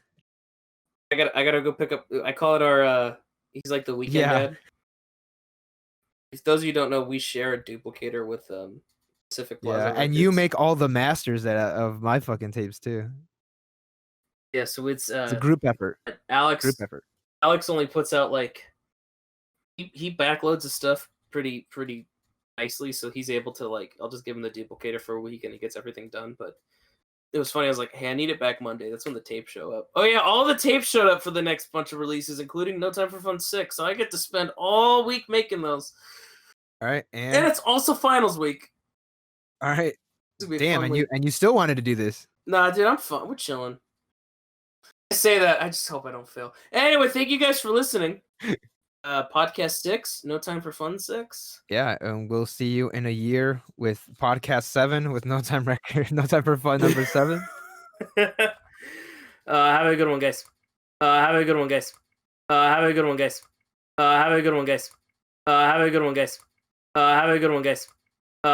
I gotta go pick up. I call it our. He's like the weekend Yeah. dad. If those of you who don't know, we share a duplicator with Pacific Plaza Yeah, Records. and you make all the masters of my fucking tapes too. Yeah, so it's a group effort. Alex. Group effort. Alex only puts out like he backloads his stuff pretty nicely, so he's able to like I'll just give him the duplicator for a week and he gets everything done. But it was funny. I was like, "Hey, I need it back Monday." That's when the tapes show up. Oh yeah, all the tapes showed up for the next bunch of releases, including No Time for Fun 6. So I get to spend all week making those. All right, And it's also finals week. All right. Damn, and week. you still wanted to do this. Nah, dude, I'm fine. We're chilling. I say that. I just hope I don't fail. Anyway, thank you guys for listening. Podcast 6, No Time for Fun 6. Yeah, and we'll see you in a year with podcast 7 with No Time Record, No Time for Fun number 7. Have a good one, guys. Have a good one, guys. Have a good one, guys. Have a good one, guys. Have a good one, guys. Have a good one, guys.